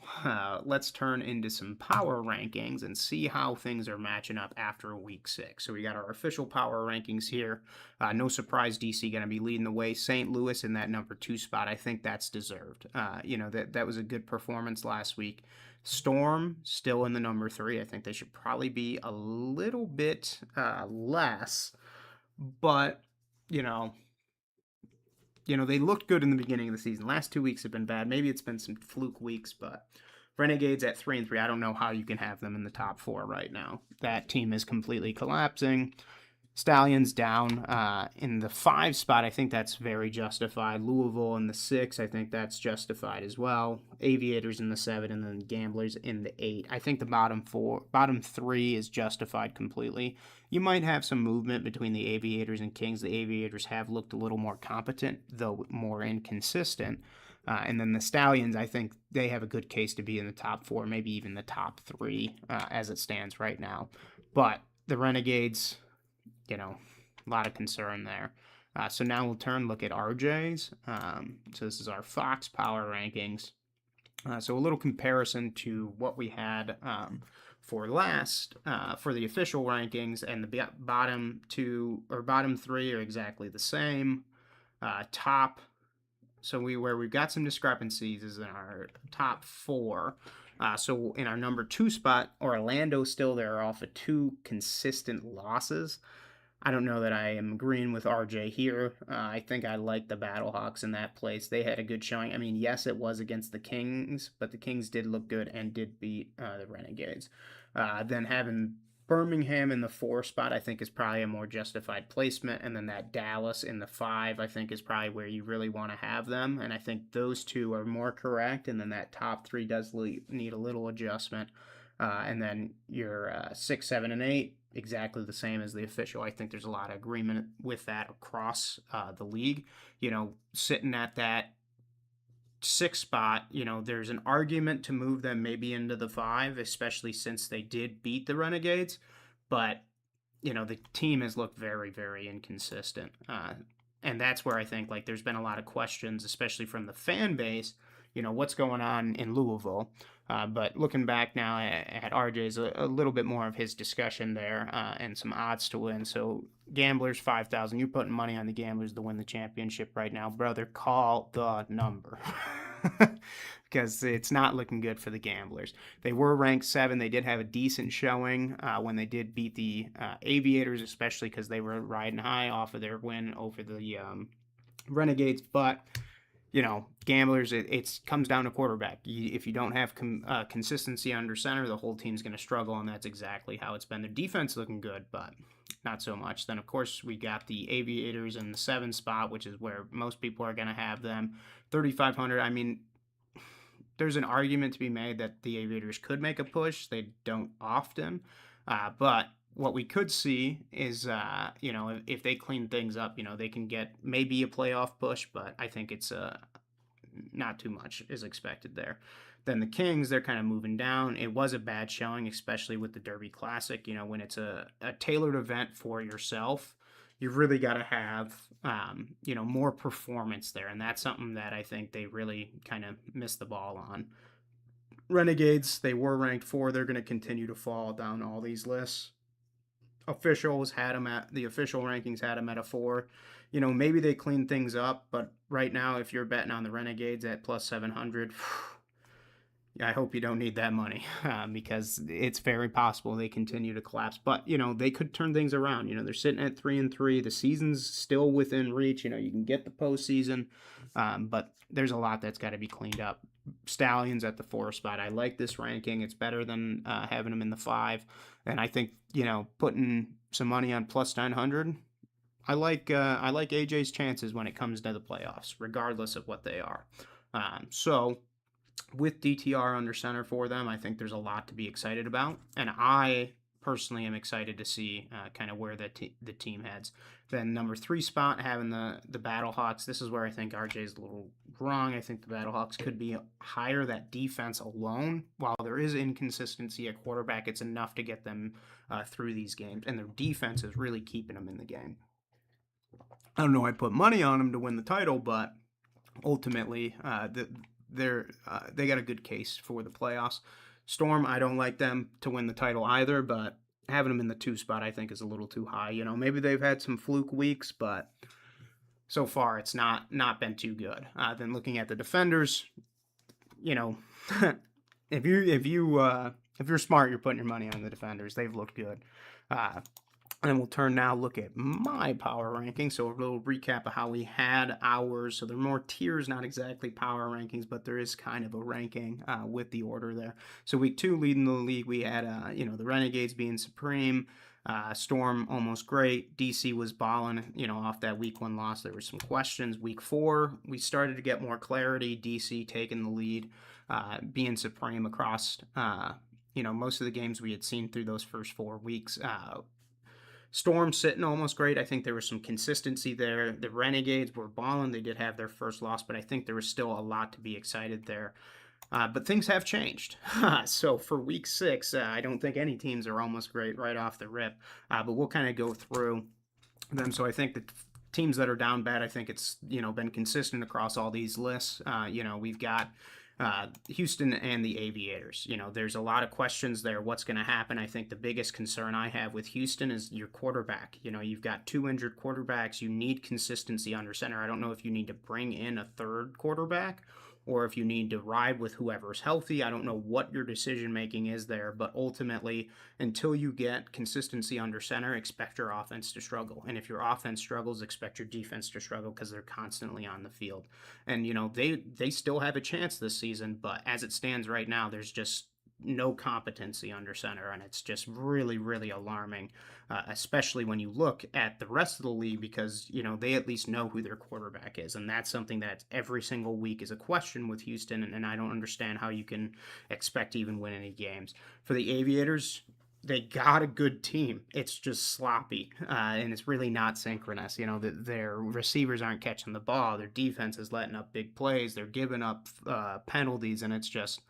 let's turn into some power rankings and see how things are matching up after week 6. So we got our official power rankings here. No surprise, DC going to be leading the way. St. Louis in that number 2 spot. I think that's deserved. That was a good performance last week. Storm still in the number 3. I think they should probably be a little bit less, but you know, they looked good in the beginning of the season. Last 2 weeks have been bad. Maybe it's been some fluke weeks, but Renegades at 3-3. I don't know how you can have them in the top 4 right now. That team is completely collapsing. Stallions down in the 5 spot. I think that's very justified. Louisville in the 6. I think that's justified as well. Aviators in the 7, and then Gamblers in the 8. I think the bottom 3 is justified completely. You might have some movement between the Aviators and Kings. The Aviators have looked a little more competent, though more inconsistent. And then the Stallions, I think they have a good case to be in the top 4, maybe even the top 3 as it stands right now. But the Renegades, a lot of concern there. So now we'll look at RJ's. So this is our Fox Power Rankings. So a little comparison to what we had for the official rankings, and the bottom 2 or bottom 3 are exactly the same. Top, so where we've got some discrepancies is in our top 4. So in our number 2 spot, Orlando still there off of 2 consistent losses. I don't know that I am agreeing with RJ here. I think I like the Battlehawks in that place. They had a good showing. I mean, yes, it was against the Kings, but the Kings did look good and did beat the Renegades. Then having Birmingham in the 4 spot, I think, is probably a more justified placement. And then that Dallas in the 5, I think, is probably where you really want to have them. And I think those 2 are more correct. And then that top 3 does need a little adjustment. And then your 6, 7, and 8, exactly the same as the official. I think there's a lot of agreement with that across the league. Sitting at that 6 spot, there's an argument to move them maybe into the 5, especially since they did beat the Renegades. But, the team has looked very, very inconsistent. And that's where I think, there's been a lot of questions, especially from the fan base, what's going on in Louisville. But looking back now at RJ's, a little bit more of his discussion there and some odds to win. So Gamblers 5,000. You're putting money on the Gamblers to win the championship right now, brother. Call the number. Because it's not looking good for the Gamblers. They were ranked 7. They did have a decent showing when they did beat the Aviators, especially because they were riding high off of their win over the Renegades. But Gamblers, it comes down to quarterback. If you don't have consistency under center, the whole team's going to struggle, and that's exactly how it's been. Their defense looking good, but not so much. Then, of course, we got the Aviators in the 7 spot, which is where most people are going to have them. 3,500. I mean, there's an argument to be made that the Aviators could make a push. They don't often, but what we could see is, if they clean things up, they can get maybe a playoff push, but I think it's not too much is expected there. Then the Kings, they're kind of moving down. It was a bad showing, especially with the Derby Classic. When it's a tailored event for yourself, you've really got to have, more performance there. And that's something that I think they really kind of missed the ball on. Renegades, they were ranked 4. They're going to continue to fall down all these lists. Officials had them at the official rankings had them at a 4. Maybe they clean things up, but right now, if you're betting on the Renegades at plus 700, I hope you don't need that money because it's very possible they continue to collapse. But they could turn things around. They're sitting at 3-3. The season's still within reach. You can get the postseason, but there's a lot that's got to be cleaned up. Stallions at the 4 spot. I like this ranking. It's better than having them in the 5. And I think putting some money on plus 900. I like AJ's chances when it comes to the playoffs, regardless of what they are. So with DTR under center for them, I think there's a lot to be excited about, and I personally am excited to see kind of where the team heads. Then number 3 spot, having the Battlehawks. This is where I think RJ is a little wrong. I think the Battlehawks could be higher. That defense alone, while there is inconsistency at quarterback, it's enough to get them through these games, and their defense is really keeping them in the game. I don't know. I put money on them to win the title, but ultimately, they got a good case for the playoffs. Storm, I don't like them to win the title either, but having them in the 2 spot I think is a little too high. Maybe they've had some fluke weeks, but so far it's not been too good. Then looking at the defenders, if you're smart, you're putting your money on the defenders. They've looked good. And we'll look at my power ranking. So a little recap of how we had ours. So there are more tiers, not exactly power rankings, but there is kind of a ranking with the order there. So week 2, leading the league, we had the Renegades being supreme. Storm almost great. DC was balling, off that week 1 loss. There were some questions. Week 4, we started to get more clarity. DC taking the lead, being supreme across, most of the games we had seen through those first 4 weeks. Storm sitting almost great. I think there was some consistency there. The Renegades were balling. They did have their first loss, but I think there was still a lot to be excited there. But things have changed. So for week 6, I don't think any teams are almost great right off the rip. But we'll kind of go through them. So I think the teams that are down bad, I think it's been consistent across all these lists. We've got Houston and the Aviators. There's a lot of questions there. What's going to happen? I think the biggest concern I have with Houston is your quarterback. You've got 2 injured quarterbacks. You need consistency under center. I don't know if you need to bring in a 3rd quarterback or if you need to ride with whoever's healthy. I don't know what your decision making is there, but ultimately, until you get consistency under center, expect your offense to struggle. And if your offense struggles, expect your defense to struggle because they're constantly on the field. And they still have a chance this season, but as it stands right now, there's just no competency under center, and it's just really, really alarming, especially when you look at the rest of the league, because they at least know who their quarterback is, and that's something that every single week is a question with Houston, and I don't understand how you can expect to even win any games. For the Aviators, they got a good team. It's just sloppy, and it's really not synchronous. Their receivers aren't catching the ball. Their defense is letting up big plays. They're giving up penalties, and it's just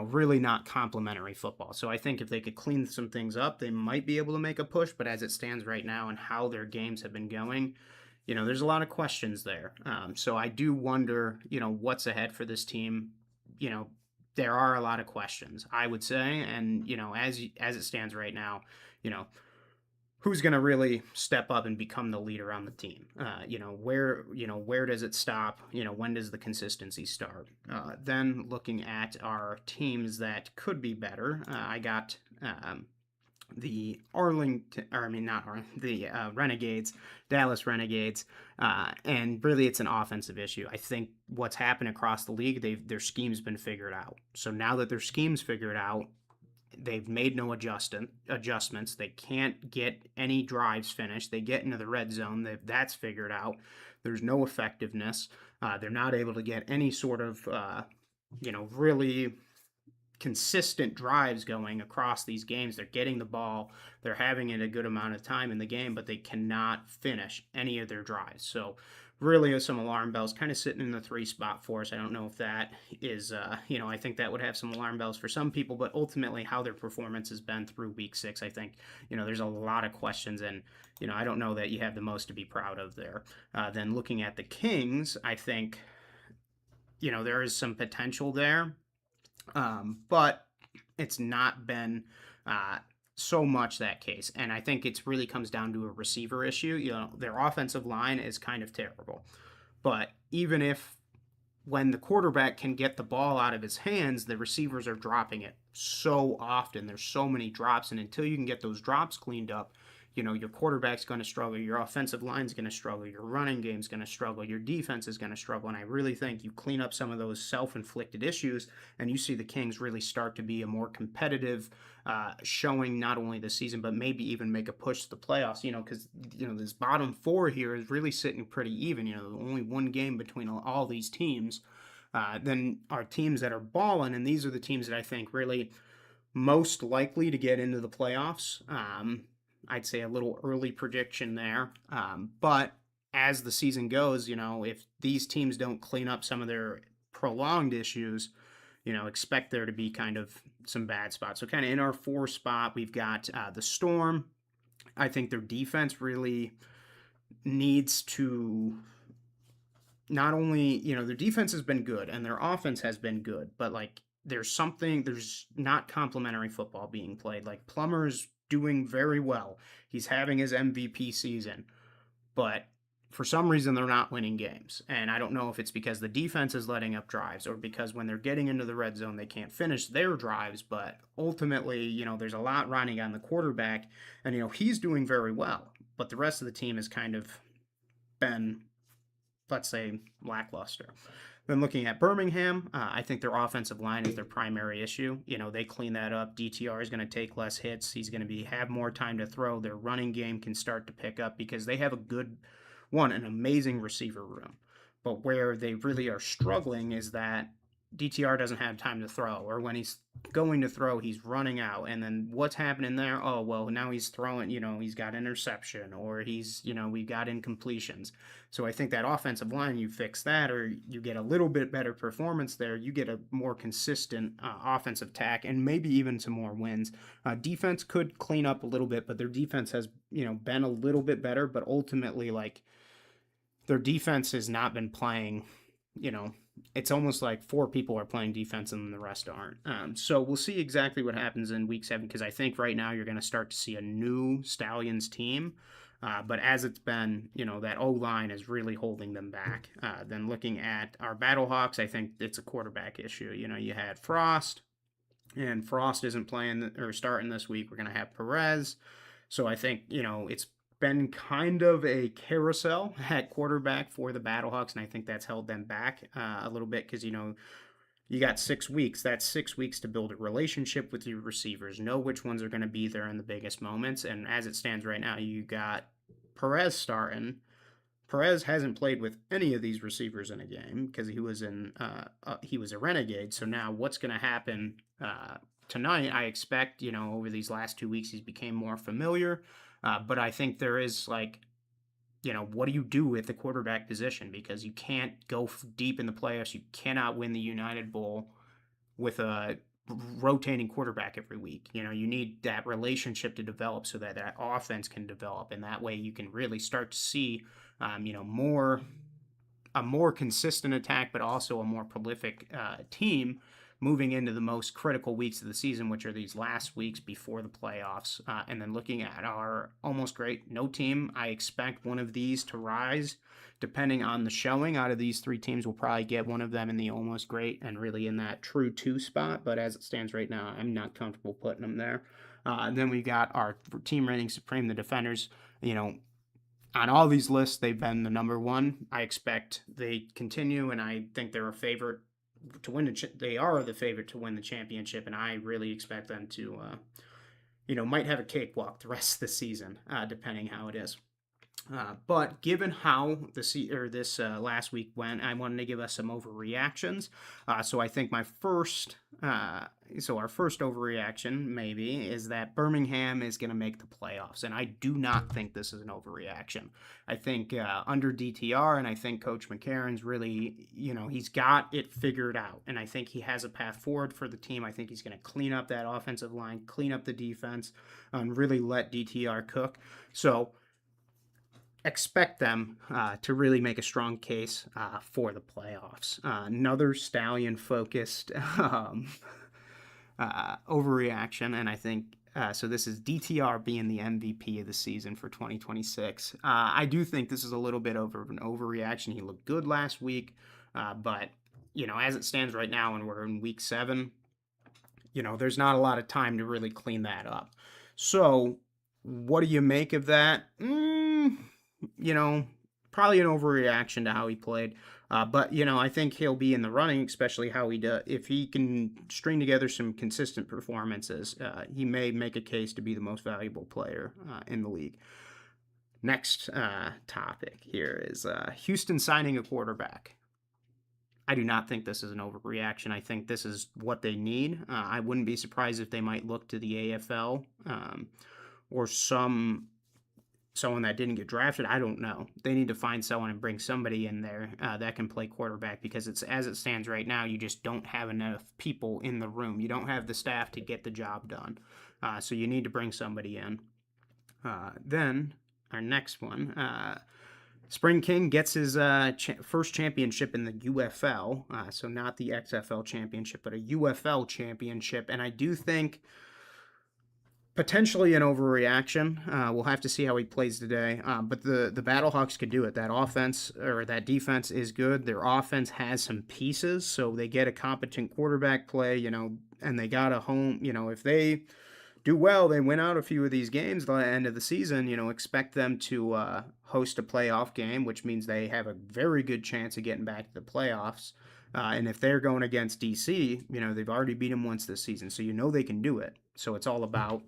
really not complimentary football. So I think if they could clean some things up, they might be able to make a push. But as it stands right now and how their games have been going, there's a lot of questions there. So I do wonder, what's ahead for this team. There are a lot of questions, I would say. And, as it stands right now, who's going to really step up and become the leader on the team? Where does it stop? When does the consistency start? Then looking at our teams that could be better, I got the Renegades, Dallas Renegades, and really it's an offensive issue. I think what's happened across the league, their scheme's been figured out. So now that their scheme's figured out, they've made no adjustments. They can't get any drives finished. They get into the red zone. That's figured out. There's no effectiveness. They're not able to get any sort of, really consistent drives going across these games. They're getting the ball. They're having it a good amount of time in the game, but they cannot finish any of their drives. So really some alarm bells kind of sitting in the 3 spot for us. I don't know if that is, I think that would have some alarm bells for some people, but ultimately how their performance has been through week 6, I think, there's a lot of questions, and, I don't know that you have the most to be proud of there. Then looking at the Kings, I think, there is some potential there. But it's not been uh, so much that case. And I think it's really comes down to a receiver issue. Their offensive line is kind of terrible. But even if when the quarterback can get the ball out of his hands, the receivers are dropping it so often. There's so many drops, and until you can get those drops cleaned up, your quarterback's going to struggle, your offensive line's going to struggle, your running game's going to struggle, your defense is going to struggle. And I really think you clean up some of those self-inflicted issues, and you see the Kings really start to be a more competitive showing, not only this season, but maybe even make a push to the playoffs. Because this bottom four here is really sitting pretty even. Only one game between all these teams. Then our teams that are balling, and these are the teams that I think really most likely to get into the playoffs. I'd say a little early prediction there. But as the season goes, if these teams don't clean up some of their prolonged issues, expect there to be kind of some bad spots. So, kind of in our four spot, we've got the Storm. I think their defense really needs to not only, their defense has been good and their offense has been good, but like there's not complimentary football being played. Like Plummer's doing very well. He's having his MVP season, but for some reason they're not winning games. And I don't know if it's because the defense is letting up drives or because when they're getting into the red zone they can't finish their drives, but ultimately, there's a lot riding on the quarterback and he's doing very well, but the rest of the team has kind of been, let's say, lackluster. Then looking at Birmingham, I think their offensive line is their primary issue. They clean that up. DTR is going to take less hits. He's going to have more time to throw. Their running game can start to pick up because they have an amazing receiver room. But where they really are struggling is that DTR doesn't have time to throw, or when he's going to throw, he's running out. And then what's happening there? Oh, well, now he's throwing, he's got interception, or we've got incompletions. So I think that offensive line, you fix that, or you get a little bit better performance there, you get a more consistent offensive attack, and maybe even some more wins. Defense could clean up a little bit, but their defense has, been a little bit better, but ultimately, like, their defense has not been playing, it's almost like four people are playing defense and the rest aren't. So we'll see exactly what happens in week 7, because I think right now you're going to start to see a new Stallions team. But as it's been, that O-line is really holding them back. Then looking at our Battlehawks, I think it's a quarterback issue. You had Frost, and Frost isn't playing or starting this week. We're going to have Perez. So I think, it's been kind of a carousel at quarterback for the Battlehawks, and I think that's held them back a little bit because, you got 6 weeks. That's 6 weeks to build a relationship with your receivers, know which ones are going to be there in the biggest moments. And as it stands right now, you got Perez starting. Perez hasn't played with any of these receivers in a game because he was a renegade. So now what's going to happen tonight? I expect, over these last 2 weeks, he's became more familiar. But I think there is what do you do with the quarterback position? Because you can't go deep in the playoffs. You cannot win the United Bowl with a rotating quarterback every week. You need that relationship to develop so that offense can develop. And that way you can really start to see, a more consistent attack, but also a more prolific team moving into the most critical weeks of the season, which are these last weeks before the playoffs. And then looking at our almost great no team, I expect one of these to rise. Depending on the showing out of these 3 teams, we'll probably get one of them in the almost great and really in that true 2 spot. But as it stands right now, I'm not comfortable putting them there. And then we got our team rating supreme, the Defenders. On all these lists, they've been the number 1. I expect they continue, and I think they're a favorite to win they are the favorite to win the championship, and I really expect them to might have a cakewalk the rest of the season, depending how it is. But given how this last week went, I wanted to give us some overreactions. So I think our first overreaction maybe is that Birmingham is going to make the playoffs, and I do not think this is an overreaction. I think under DTR, and I think Coach McCarron's really, he's got it figured out, and I think he has a path forward for the team. I think he's going to clean up that offensive line, clean up the defense, and really let DTR cook. So expect them to really make a strong case for the playoffs. Another Stallion focused overreaction, and I think so. This is DTR being the MVP of the season for 2026. I do think this is a little bit over an overreaction. He looked good last week, but as it stands right now, and we're in week 7, there's not a lot of time to really clean that up. So, what do you make of that? You know, Probably an overreaction to how he played. But I think he'll be in the running, especially how he does. If he can string together some consistent performances, he may make a case to be the most valuable player in the league. Next topic here is Houston signing a quarterback. I do not think this is an overreaction. I think this is what they need. I wouldn't be surprised if they might look to the AFL or someone that didn't get drafted. I don't know. They need to find someone and bring somebody in there that can play quarterback, because it's as it stands right now, you just don't have enough people in the room. You don't have the staff to get the job done. So you need to bring somebody in. Then our next one. Spring King gets his first championship in the UFL, so not the XFL championship, but a UFL championship. And I do think potentially an overreaction. We'll have to see how he plays today. But the Battlehawks could do it. That offense or that defense is good. Their offense has some pieces, so they get a competent quarterback play, and they got a home. If they do well, they win out a few of these games at the end of the season, expect them to host a playoff game, which means they have a very good chance of getting back to the playoffs. And if they're going against DC, they've already beat them once this season, so they can do it. So it's all about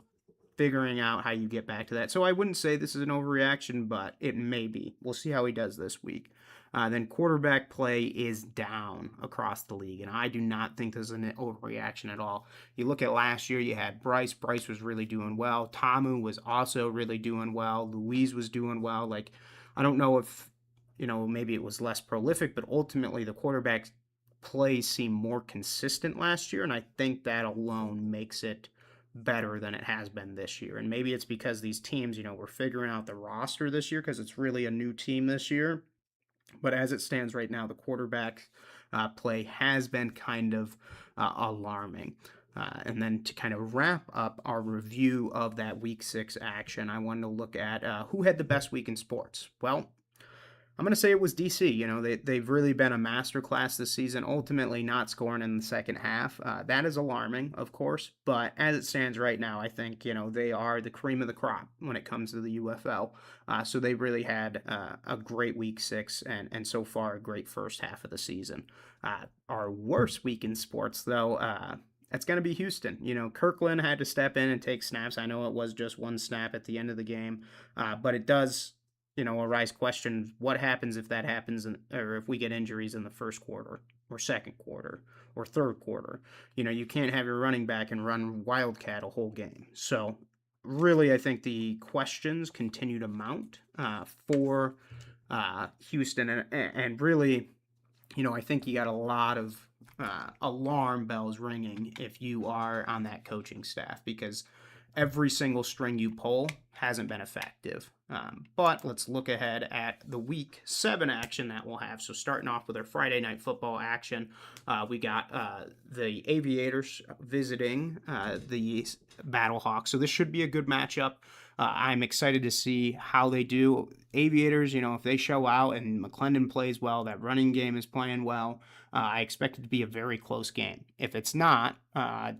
figuring out how you get back to that. So I wouldn't say this is an overreaction, but it may be. We'll see how he does this week. Then quarterback play is down across the league, and I do not think this is an overreaction at all. You look at last year, you had Bryce. Bryce was really doing well. Tamu was also really doing well. Louise was doing well. I don't know if, maybe it was less prolific, but ultimately the quarterback play seemed more consistent last year, and I think that alone makes it better than it has been this year. And maybe it's because these teams, we're figuring out the roster this year because it's really a new team this year. But as it stands right now, the quarterback play has been kind of alarming. And then to kind of wrap up our review of that Week 6 action, I wanted to look at who had the best week in sports. Well, I'm going to say it was DC. They've really been a masterclass this season, ultimately not scoring in the second half. That is alarming, of course, but as it stands right now, I think, they are the cream of the crop when it comes to the UFL. So they really had a great week 6 and so far a great first half of the season. Our worst week in sports, though, it's going to be Houston. Kirkland had to step in and take snaps. I know it was just one snap at the end of the game, but it does arise questions. What happens if that happens, or if we get injuries in the first quarter or second quarter or third quarter? You can't have your running back and run Wildcat a whole game. So really, I think the questions continue to mount for Houston. And really, I think you got a lot of alarm bells ringing if you are on that coaching staff, because every single string you pull hasn't been effective. But let's look ahead at the Week 7 action that we'll have. So starting off with our Friday Night Football action, we got the Aviators visiting the Battlehawks. So this should be a good matchup. I'm excited to see how they do. Aviators, if they show out and McClendon plays well, that running game is playing well, I expect it to be a very close game. If it's not,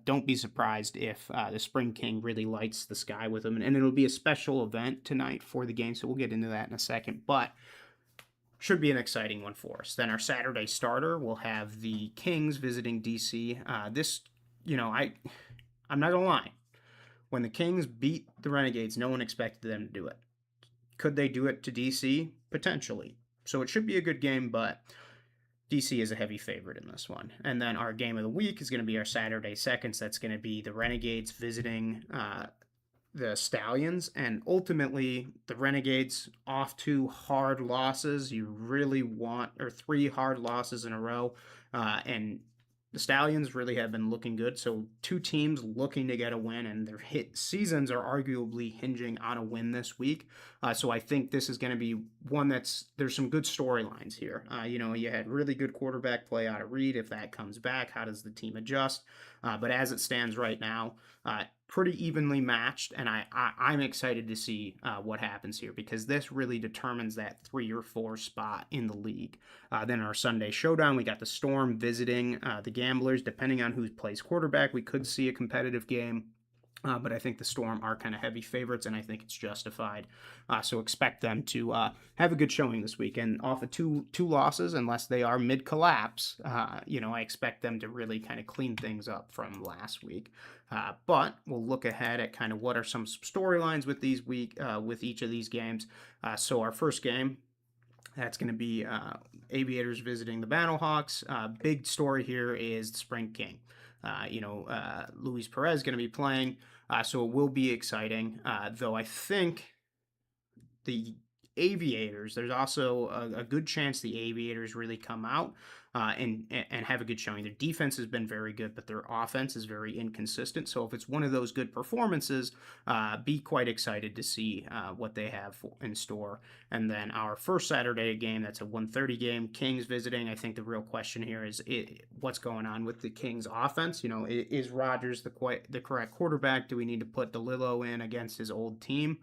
don't be surprised if the Spring King really lights the sky with them. And it'll be a special event tonight for the game, so we'll get into that in a second. But should be an exciting one for us. Then our Saturday starter, we'll have the Kings visiting DC. I'm not going to lie. When the Kings beat the Renegades, no one expected them to do it. Could they do it to DC? Potentially. So it should be a good game, but DC is a heavy favorite in this one. And then our game of the week is going to be our Saturday seconds. That's going to be the Renegades visiting the Stallions. And ultimately, the Renegades off 2 hard losses. You really want, or 3 hard losses in a row. And the Stallions really have been looking good. So two teams looking to get a win, and their seasons are arguably hinging on a win this week. So I think this is going to be one there's some good storylines here. You had really good quarterback play out of Reed. If that comes back, how does the team adjust? But as it stands right now, pretty evenly matched, and I'm excited to see what happens here because this really determines that 3 or 4 spot in the league. Then our Sunday showdown, we got the Storm visiting the Gamblers. Depending on who plays quarterback, we could see a competitive game. But I think the Storm are kind of heavy favorites, and I think it's justified. So expect them to have a good showing this week. And off of two losses, unless they are mid collapse, I expect them to really kind of clean things up from last week. But we'll look ahead at kind of what are some storylines with with each of these games. So our first game, that's going to be Aviators visiting the Battlehawks. Big story here is the Spring King. Luis Perez going to be playing, so it will be exciting. Though I think the Aviators, there's also a good chance the Aviators really come out and have a good showing. Their defense has been very good, but their offense is very inconsistent. So if it's one of those good performances, be quite excited to see what they have in store. And then our first Saturday game, that's a 1:30 game, Kings visiting. I think the real question here is what's going on with the Kings offense. Is Rodgers the correct quarterback? Do we need to put DeLillo in against his old team?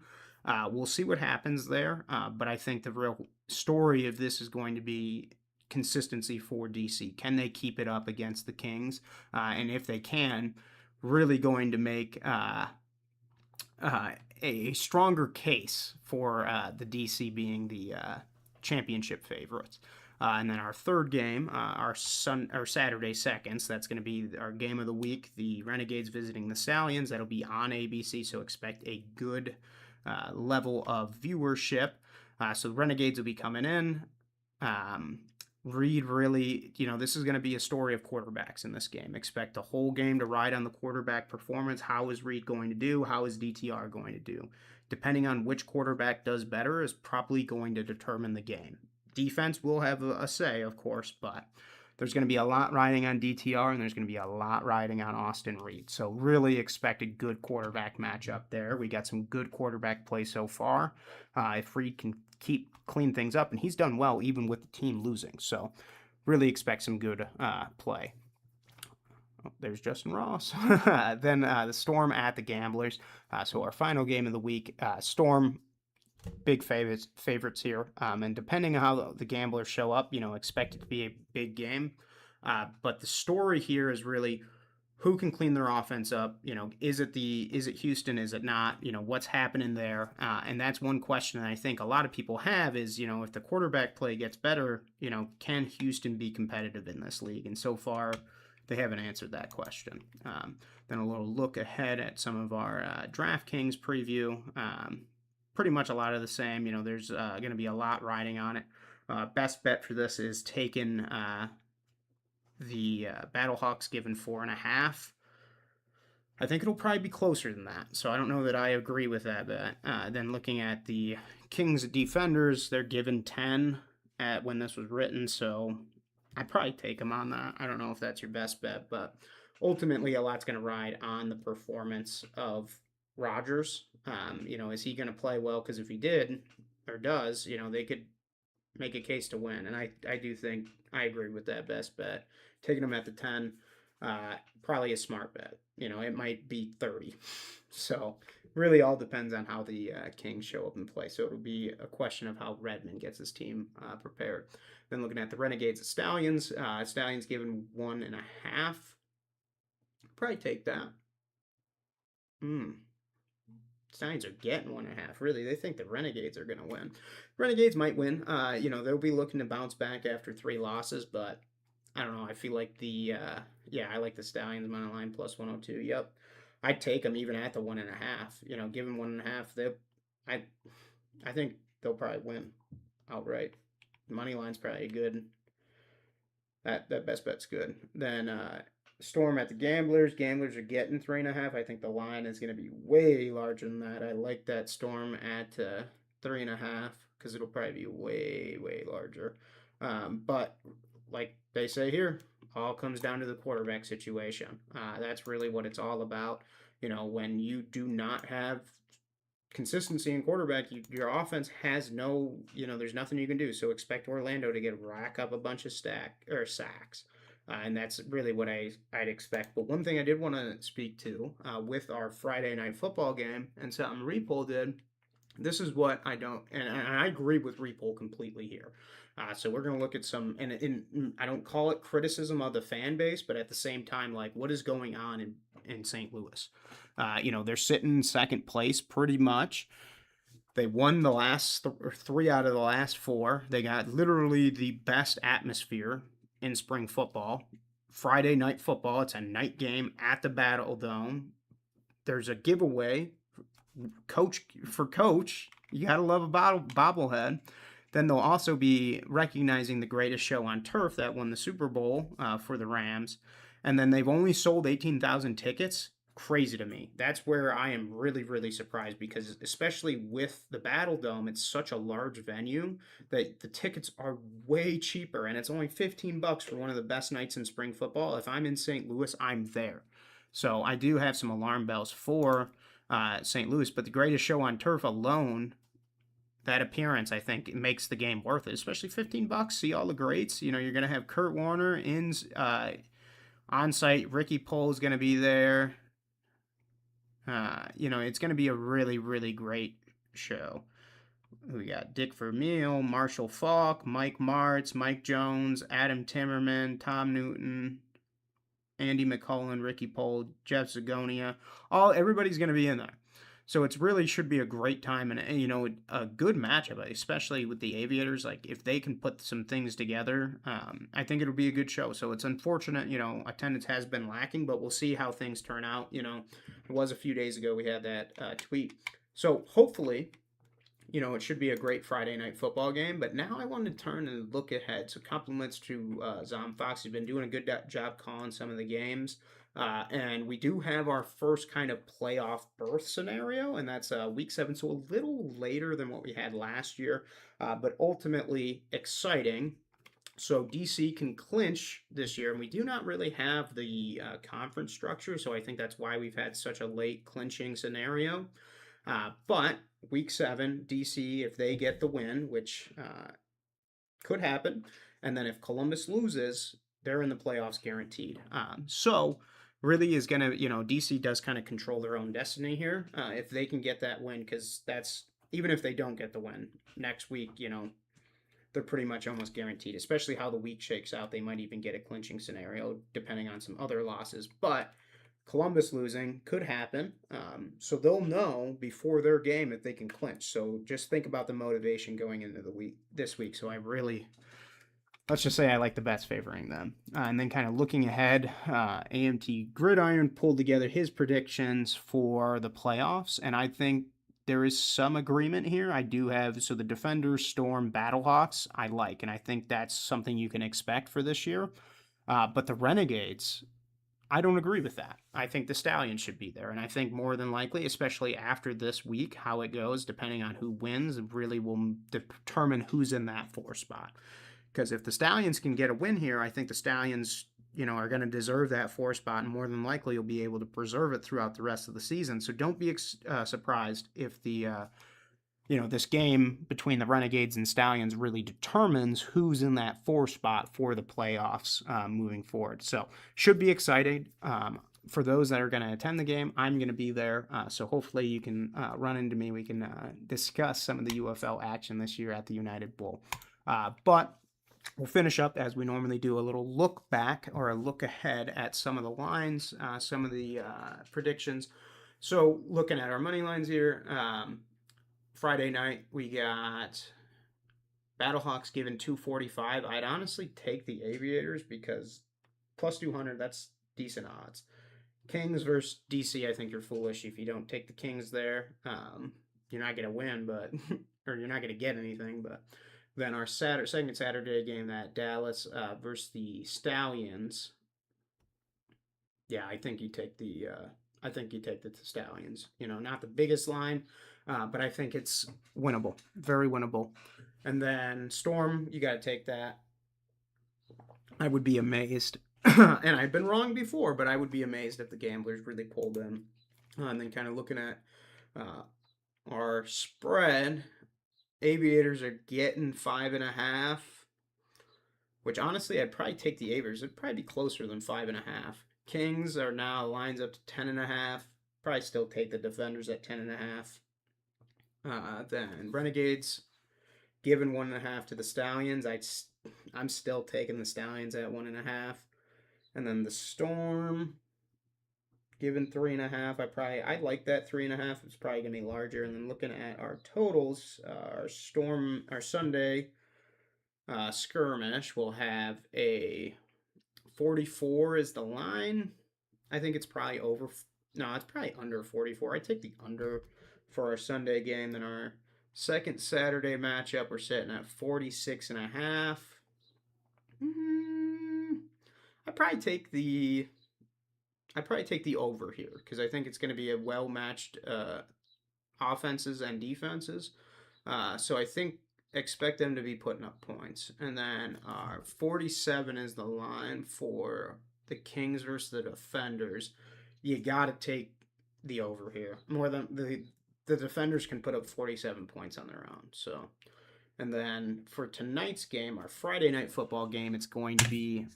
We'll see what happens there, but I think the real story of this is going to be consistency for DC. Can they keep it up against the Kings? And if they can, really going to make a stronger case for the DC being the championship favorites. And then our third game, our Saturday seconds, that's going to be our game of the week. The Renegades visiting the Stallions. That'll be on ABC, so expect a good level of viewership. So the Renegades will be coming in. Reed really, this is going to be a story of quarterbacks in this game. Expect the whole game to ride on the quarterback performance. How is Reed going to do? How is DTR going to do? Depending on which quarterback does better is probably going to determine the game. Defense will have a say, of course, but there's going to be a lot riding on DTR, and there's going to be a lot riding on Austin Reed. So really expect a good quarterback matchup there. We got some good quarterback play so far. If Reed can keep clean things up, and he's done well even with the team losing. So really expect some good play. Oh, there's Justin Ross. Then the Storm at the Gamblers. So our final game of the week, Storm, big favorites here. And depending on how the Gamblers show up, expect it to be a big game. But the story here is really who can clean their offense up. Is it Houston? Is it not? What's happening there? And that's one question that I think a lot of people have is, if the quarterback play gets better, can Houston be competitive in this league? And so far, they haven't answered that question. Then a little look ahead at some of our DraftKings preview. Pretty much a lot of the same. There's going to be a lot riding on it. Best bet for this is taking the Battlehawks given 4.5. I think it'll probably be closer than that. So I don't know that I agree with that bet. Then looking at the Kings Defenders, they're given 10 at when this was written. So I'd probably take them on that. I don't know if that's your best bet, but ultimately a lot's going to ride on the performance of Rodgers. Is he going to play well? Because if he did or does, they could make a case to win. And I do think I agree with that best bet. Taking him at the 10, probably a smart bet. It might be 30. So really all depends on how the Kings show up and play. So it'll be a question of how Redmond gets his team prepared. Then looking at the Renegades at Stallions. Stallions given 1.5. Probably take that. Stallions are getting 1.5. Really, they think the Renegades are going to win. Renegades might win. They'll be looking to bounce back after 3 losses, but I don't know. I feel like I like the Stallions money line plus 102. Yep, I'd take them even at the 1.5. Give them 1.5. I think they'll probably win outright. Money line's probably good. That best bet's good. Then Storm at the Gamblers. Gamblers are getting 3.5. I think the line is going to be way larger than that. I like that Storm at 3.5 because it'll probably be way, way larger. But like they say here, all comes down to the quarterback situation. That's really what it's all about. When you do not have consistency in quarterback, your offense has no, there's nothing you can do. So expect Orlando to rack up a bunch of sacks. And that's really what I'd expect. But one thing I did want to speak to with our Friday night football game and something Repoll did, this is what I don't, and I agree with Repoll completely here. So we're going to look at some, and I don't call it criticism of the fan base, but at the same time, like what is going on in St. Louis? They're sitting in second place pretty much. They won the last three out of the last four. They got literally the best atmosphere in spring football. Friday night football. It's a night game at the Battle Dome. There's a giveaway. Coach, you gotta love a bobblehead. Then they'll also be recognizing the greatest show on turf that won the Super Bowl for the Rams. And then they've only sold 18,000 tickets. Crazy to me. That's where I am really, really surprised, because especially with the Battle Dome, it's such a large venue that the tickets are way cheaper, and it's only $15 for one of the best nights in spring football. If I'm in St. Louis, I'm there. So I do have some alarm bells for St. Louis, but the greatest show on turf alone, that appearance, I think, makes the game worth it. Especially $15. See all the greats. You're gonna have Kurt Warner in on site. Ricky Pohl is gonna be there. It's gonna be a really, really great show. We got Dick Vermeil, Marshall Falk, Mike Martz, Mike Jones, Adam Timmerman, Tom Newton, Andy McCullen, Ricky Pohl, Jeff Zagonia. Everybody's going to be in there. So it's really should be a great time, and a good matchup, especially with the Aviators. Like if they can put some things together, I think it'll be a good show. So it's unfortunate, attendance has been lacking, but we'll see how things turn out. It was a few days ago we had that tweet. So hopefully, it should be a great Friday night football game. But now I want to turn and look ahead. So compliments to Zom Fox. He's been doing a good job calling some of the games. And we do have our first kind of playoff berth scenario, and that's week 7, so a little later than what we had last year, but ultimately exciting. So DC can clinch this year, and we do not really have the conference structure, so I think that's why we've had such a late clinching scenario. But week 7, DC, if they get the win, which could happen, and then if Columbus loses, they're in the playoffs guaranteed. So really is going to, DC does kind of control their own destiny here. If they can get that win, because that's, even if they don't get the win next week, they're pretty much almost guaranteed, especially how the week shakes out. They might even get a clinching scenario depending on some other losses. But Columbus losing could happen. So they'll know before their game if they can clinch. So just think about the motivation going into this week. So let's just say I like the bets favoring them. And then kind of looking ahead, AMT Gridiron pulled together his predictions for the playoffs, and I think there is some agreement here. I do have, so the Defenders, Storm, Battlehawks, I like, and I think that's something you can expect for this year. But the Renegades, I don't agree with that. I think the Stallions should be there, and I think more than likely, especially after this week, how it goes, depending on who wins, really will determine who's in that 4 spot. Because if the Stallions can get a win here, I think the Stallions, are going to deserve that 4 spot, and more than likely you'll be able to preserve it throughout the rest of the season. So don't be surprised if this game between the Renegades and Stallions really determines who's in that 4 spot for the playoffs moving forward. So should be exciting. For those that are going to attend the game, I'm going to be there. So hopefully you can run into me. We can discuss some of the UFL action this year at the United Bowl. But we'll finish up as we normally do, a little look back or a look ahead at some of the lines, some of the predictions. So looking at our money lines here, Friday night we got Battlehawks given 245. I'd honestly take the Aviators because plus 200, that's decent odds. Kings versus DC, I think you're foolish if you don't take the Kings there. You're not going to win, but or you're not going to get anything, but then our second Saturday game, that Dallas versus the Stallions. Yeah, I think you take the Stallions. Not the biggest line, but I think it's winnable, very winnable. And then Storm, you got to take that. I would be amazed And I've been wrong before, but I would be amazed if the gamblers really pulled in. And then kind of looking at uh, our spread, Aviators are getting 5.5, which honestly I'd probably take the Aviators. It'd probably be closer than 5.5. Kings are now lines up to 10.5. Probably still take the Defenders at 10.5. Then Renegades given 1.5 to the Stallions. I'm still taking the Stallions at 1.5. And then the Storm given 3.5. I like that 3.5. It's probably gonna be larger. And then looking at our totals, our Sunday skirmish will have a 44 is the line. I think it's probably over. No, it's probably under 44. I take the under for our Sunday game. Then our second Saturday matchup, we're sitting at 46.5. I probably take the over here because I think it's going to be a well matched offenses and defenses. So I think expect them to be putting up points. And then 47 is the line for the Kings versus the Defenders. You got to take the over here. More than the Defenders can put up 47 points on their own. So, and then for tonight's game, our Friday night football game, it's going to be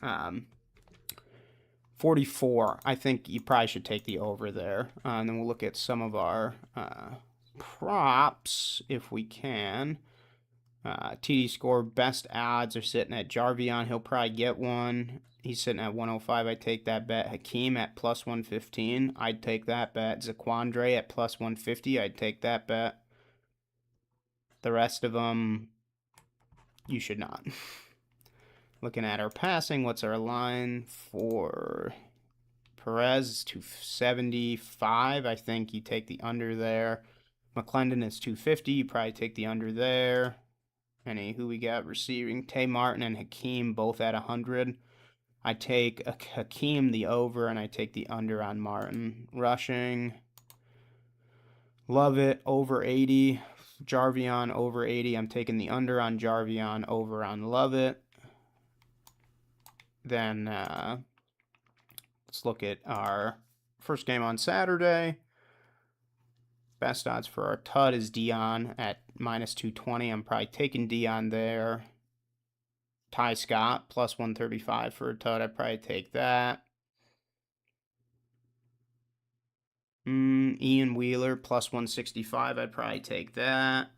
44. I think you probably should take the over there. And then we'll look at some of our props if we can. TD score best odds are sitting at Jarvion. He'll probably get one. He's sitting at 105. I take that bet. Hakeem at plus 115. I'd take that bet. Zaquandre at plus 150. I'd take that bet. The rest of them, you should not. Looking at our passing, what's our line for Perez? Is 275. I think you take the under there. McClendon is 250. You probably take the under there. Who we got receiving? Tay Martin and Hakeem both at 100. I take Hakeem the over, and I take the under on Martin. Rushing, love it, over 80. Jarvion over 80. I'm taking the under on Jarvion, over on Lovett. Then let's look at our first game on Saturday. Best odds for our Tud is Dion at minus 220. I'm probably taking Dion there. Ty Scott plus 135 for a Tud. I'd probably take that. Ian Wheeler plus 165. I'd probably take that.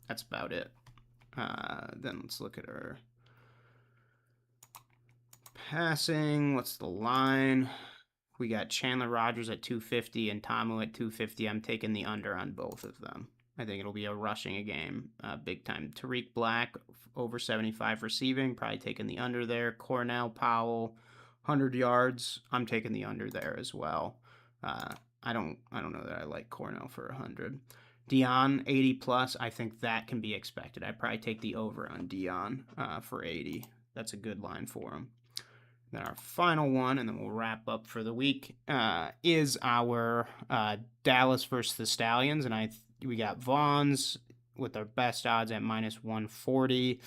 That's about it. Then let's look at our passing. What's the line? We got Chandler Rogers at 250 and Tamu at 250. I'm taking the under on both of them. I think it'll be a rushing a game, big time. Tariq Black over 75 receiving, probably taking the under there. Cornell Powell, 100 yards. I'm taking the under there as well. I don't know that I like Cornell for 100. Dion 80 plus. I think that can be expected. I'd probably take the over on Dion for 80. That's a good line for him. Then our final one, and then we'll wrap up for the week, is our Dallas versus the Stallions. And we got Vaughns with our best odds at minus 140.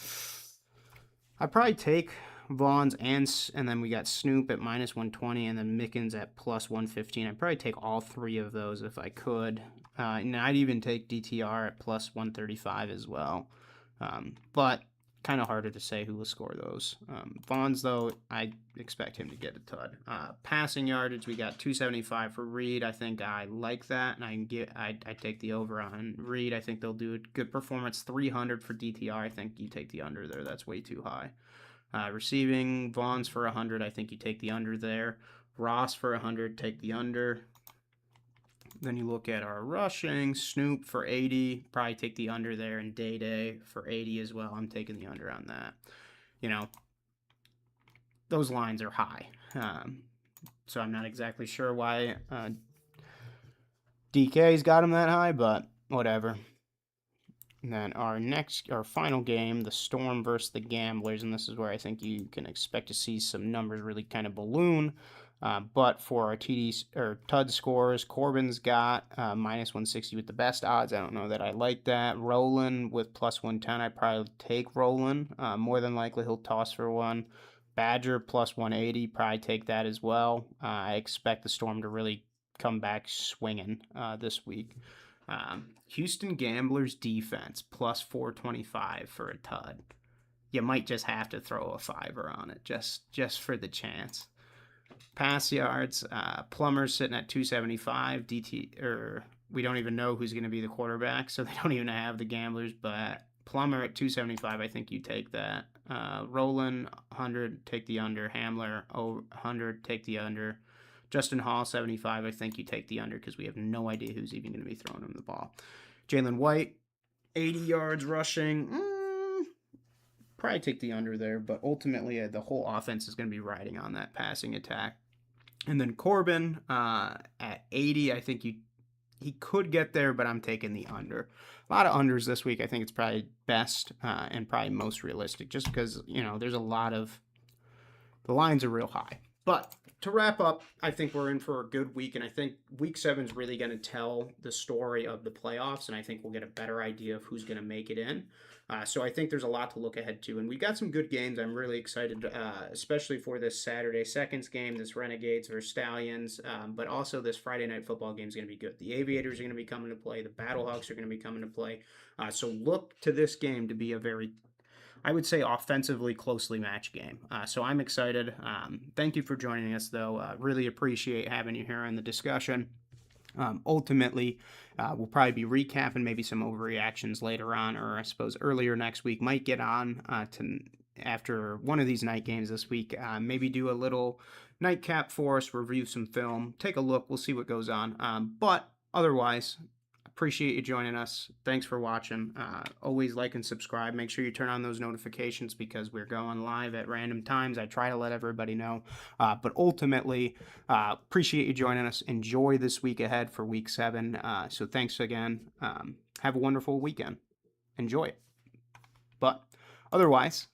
I'd probably take Vaughns and then we got Snoop at minus 120 and then Mickens at plus 115. I'd probably take all three of those if I could. And I'd even take DTR at plus 135 as well. But kind of harder to say who will score those. Vaughns, though, I expect him to get a tud. Passing yardage, we got 275 for Reed. I think I like that, and I take the over on Reed. I think they'll do a good performance. 300 for DTR. I think you take the under there. That's way too high. Receiving, Vaughns for 100. I think you take the under there. Ross for 100. Take the under. Then you look at our rushing, Snoop for 80, probably take the under there, and Day for 80 as well. I'm taking the under on that. Those lines are high. So I'm not exactly sure why DK's got him that high, but whatever. And then our final game, the Storm versus the Gamblers, and this is where I think you can expect to see some numbers really kind of balloon. But for our TUD scores, Corbin's got minus 160 with the best odds. I don't know that I like that. Roland with plus 110. I'd probably take Roland. More than likely he'll toss for one. Badger plus 180, probably take that as well. I expect the Storm to really come back swinging this week. Houston Gamblers defense plus 425 for a tud. You might just have to throw a fiver on it just for the chance. Pass yards, Plummer's sitting at 275. We don't even know who's going to be the quarterback, so they don't even have the Gamblers. But Plummer at 275, I think you take that. Roland 100, take the under. Hamler 100, take the under. Justin Hall 75, I think you take the under because we have no idea who's even going to be throwing him the ball. Jalen White 80 yards rushing. Probably take the under there, but ultimately the whole offense is going to be riding on that passing attack. And then Corbin at 80, I think he could get there, but I'm taking the under. A lot of unders this week. I think it's probably best and probably most realistic, just because there's a lot of the lines are real high. But to wrap up, I think we're in for a good week, and I think week 7 is really going to tell the story of the playoffs, and I think we'll get a better idea of who's going to make it in. So I think there's a lot to look ahead to, and we got some good games. I'm really excited, especially for this Saturday Seconds game, this Renegades versus Stallions, but also this Friday Night Football game is going to be good. The Aviators are going to be coming to play. The Battlehawks are going to be coming to play. So look to this game to be a very, I would say, offensively closely matched game. So I'm excited. Thank you for joining us, though. Really appreciate having you here in the discussion. Ultimately, we'll probably be recapping maybe some overreactions later on, or I suppose earlier next week. Might get on to after one of these night games this week. Maybe do a little nightcap for us, review some film, take a look. We'll see what goes on. But otherwise, appreciate you joining us. Thanks for watching. Always like and subscribe. Make sure you turn on those notifications because we're going live at random times. I try to let everybody know. But ultimately, appreciate you joining us. Enjoy this week ahead for week 7. So thanks again. Have a wonderful weekend. Enjoy it. But otherwise,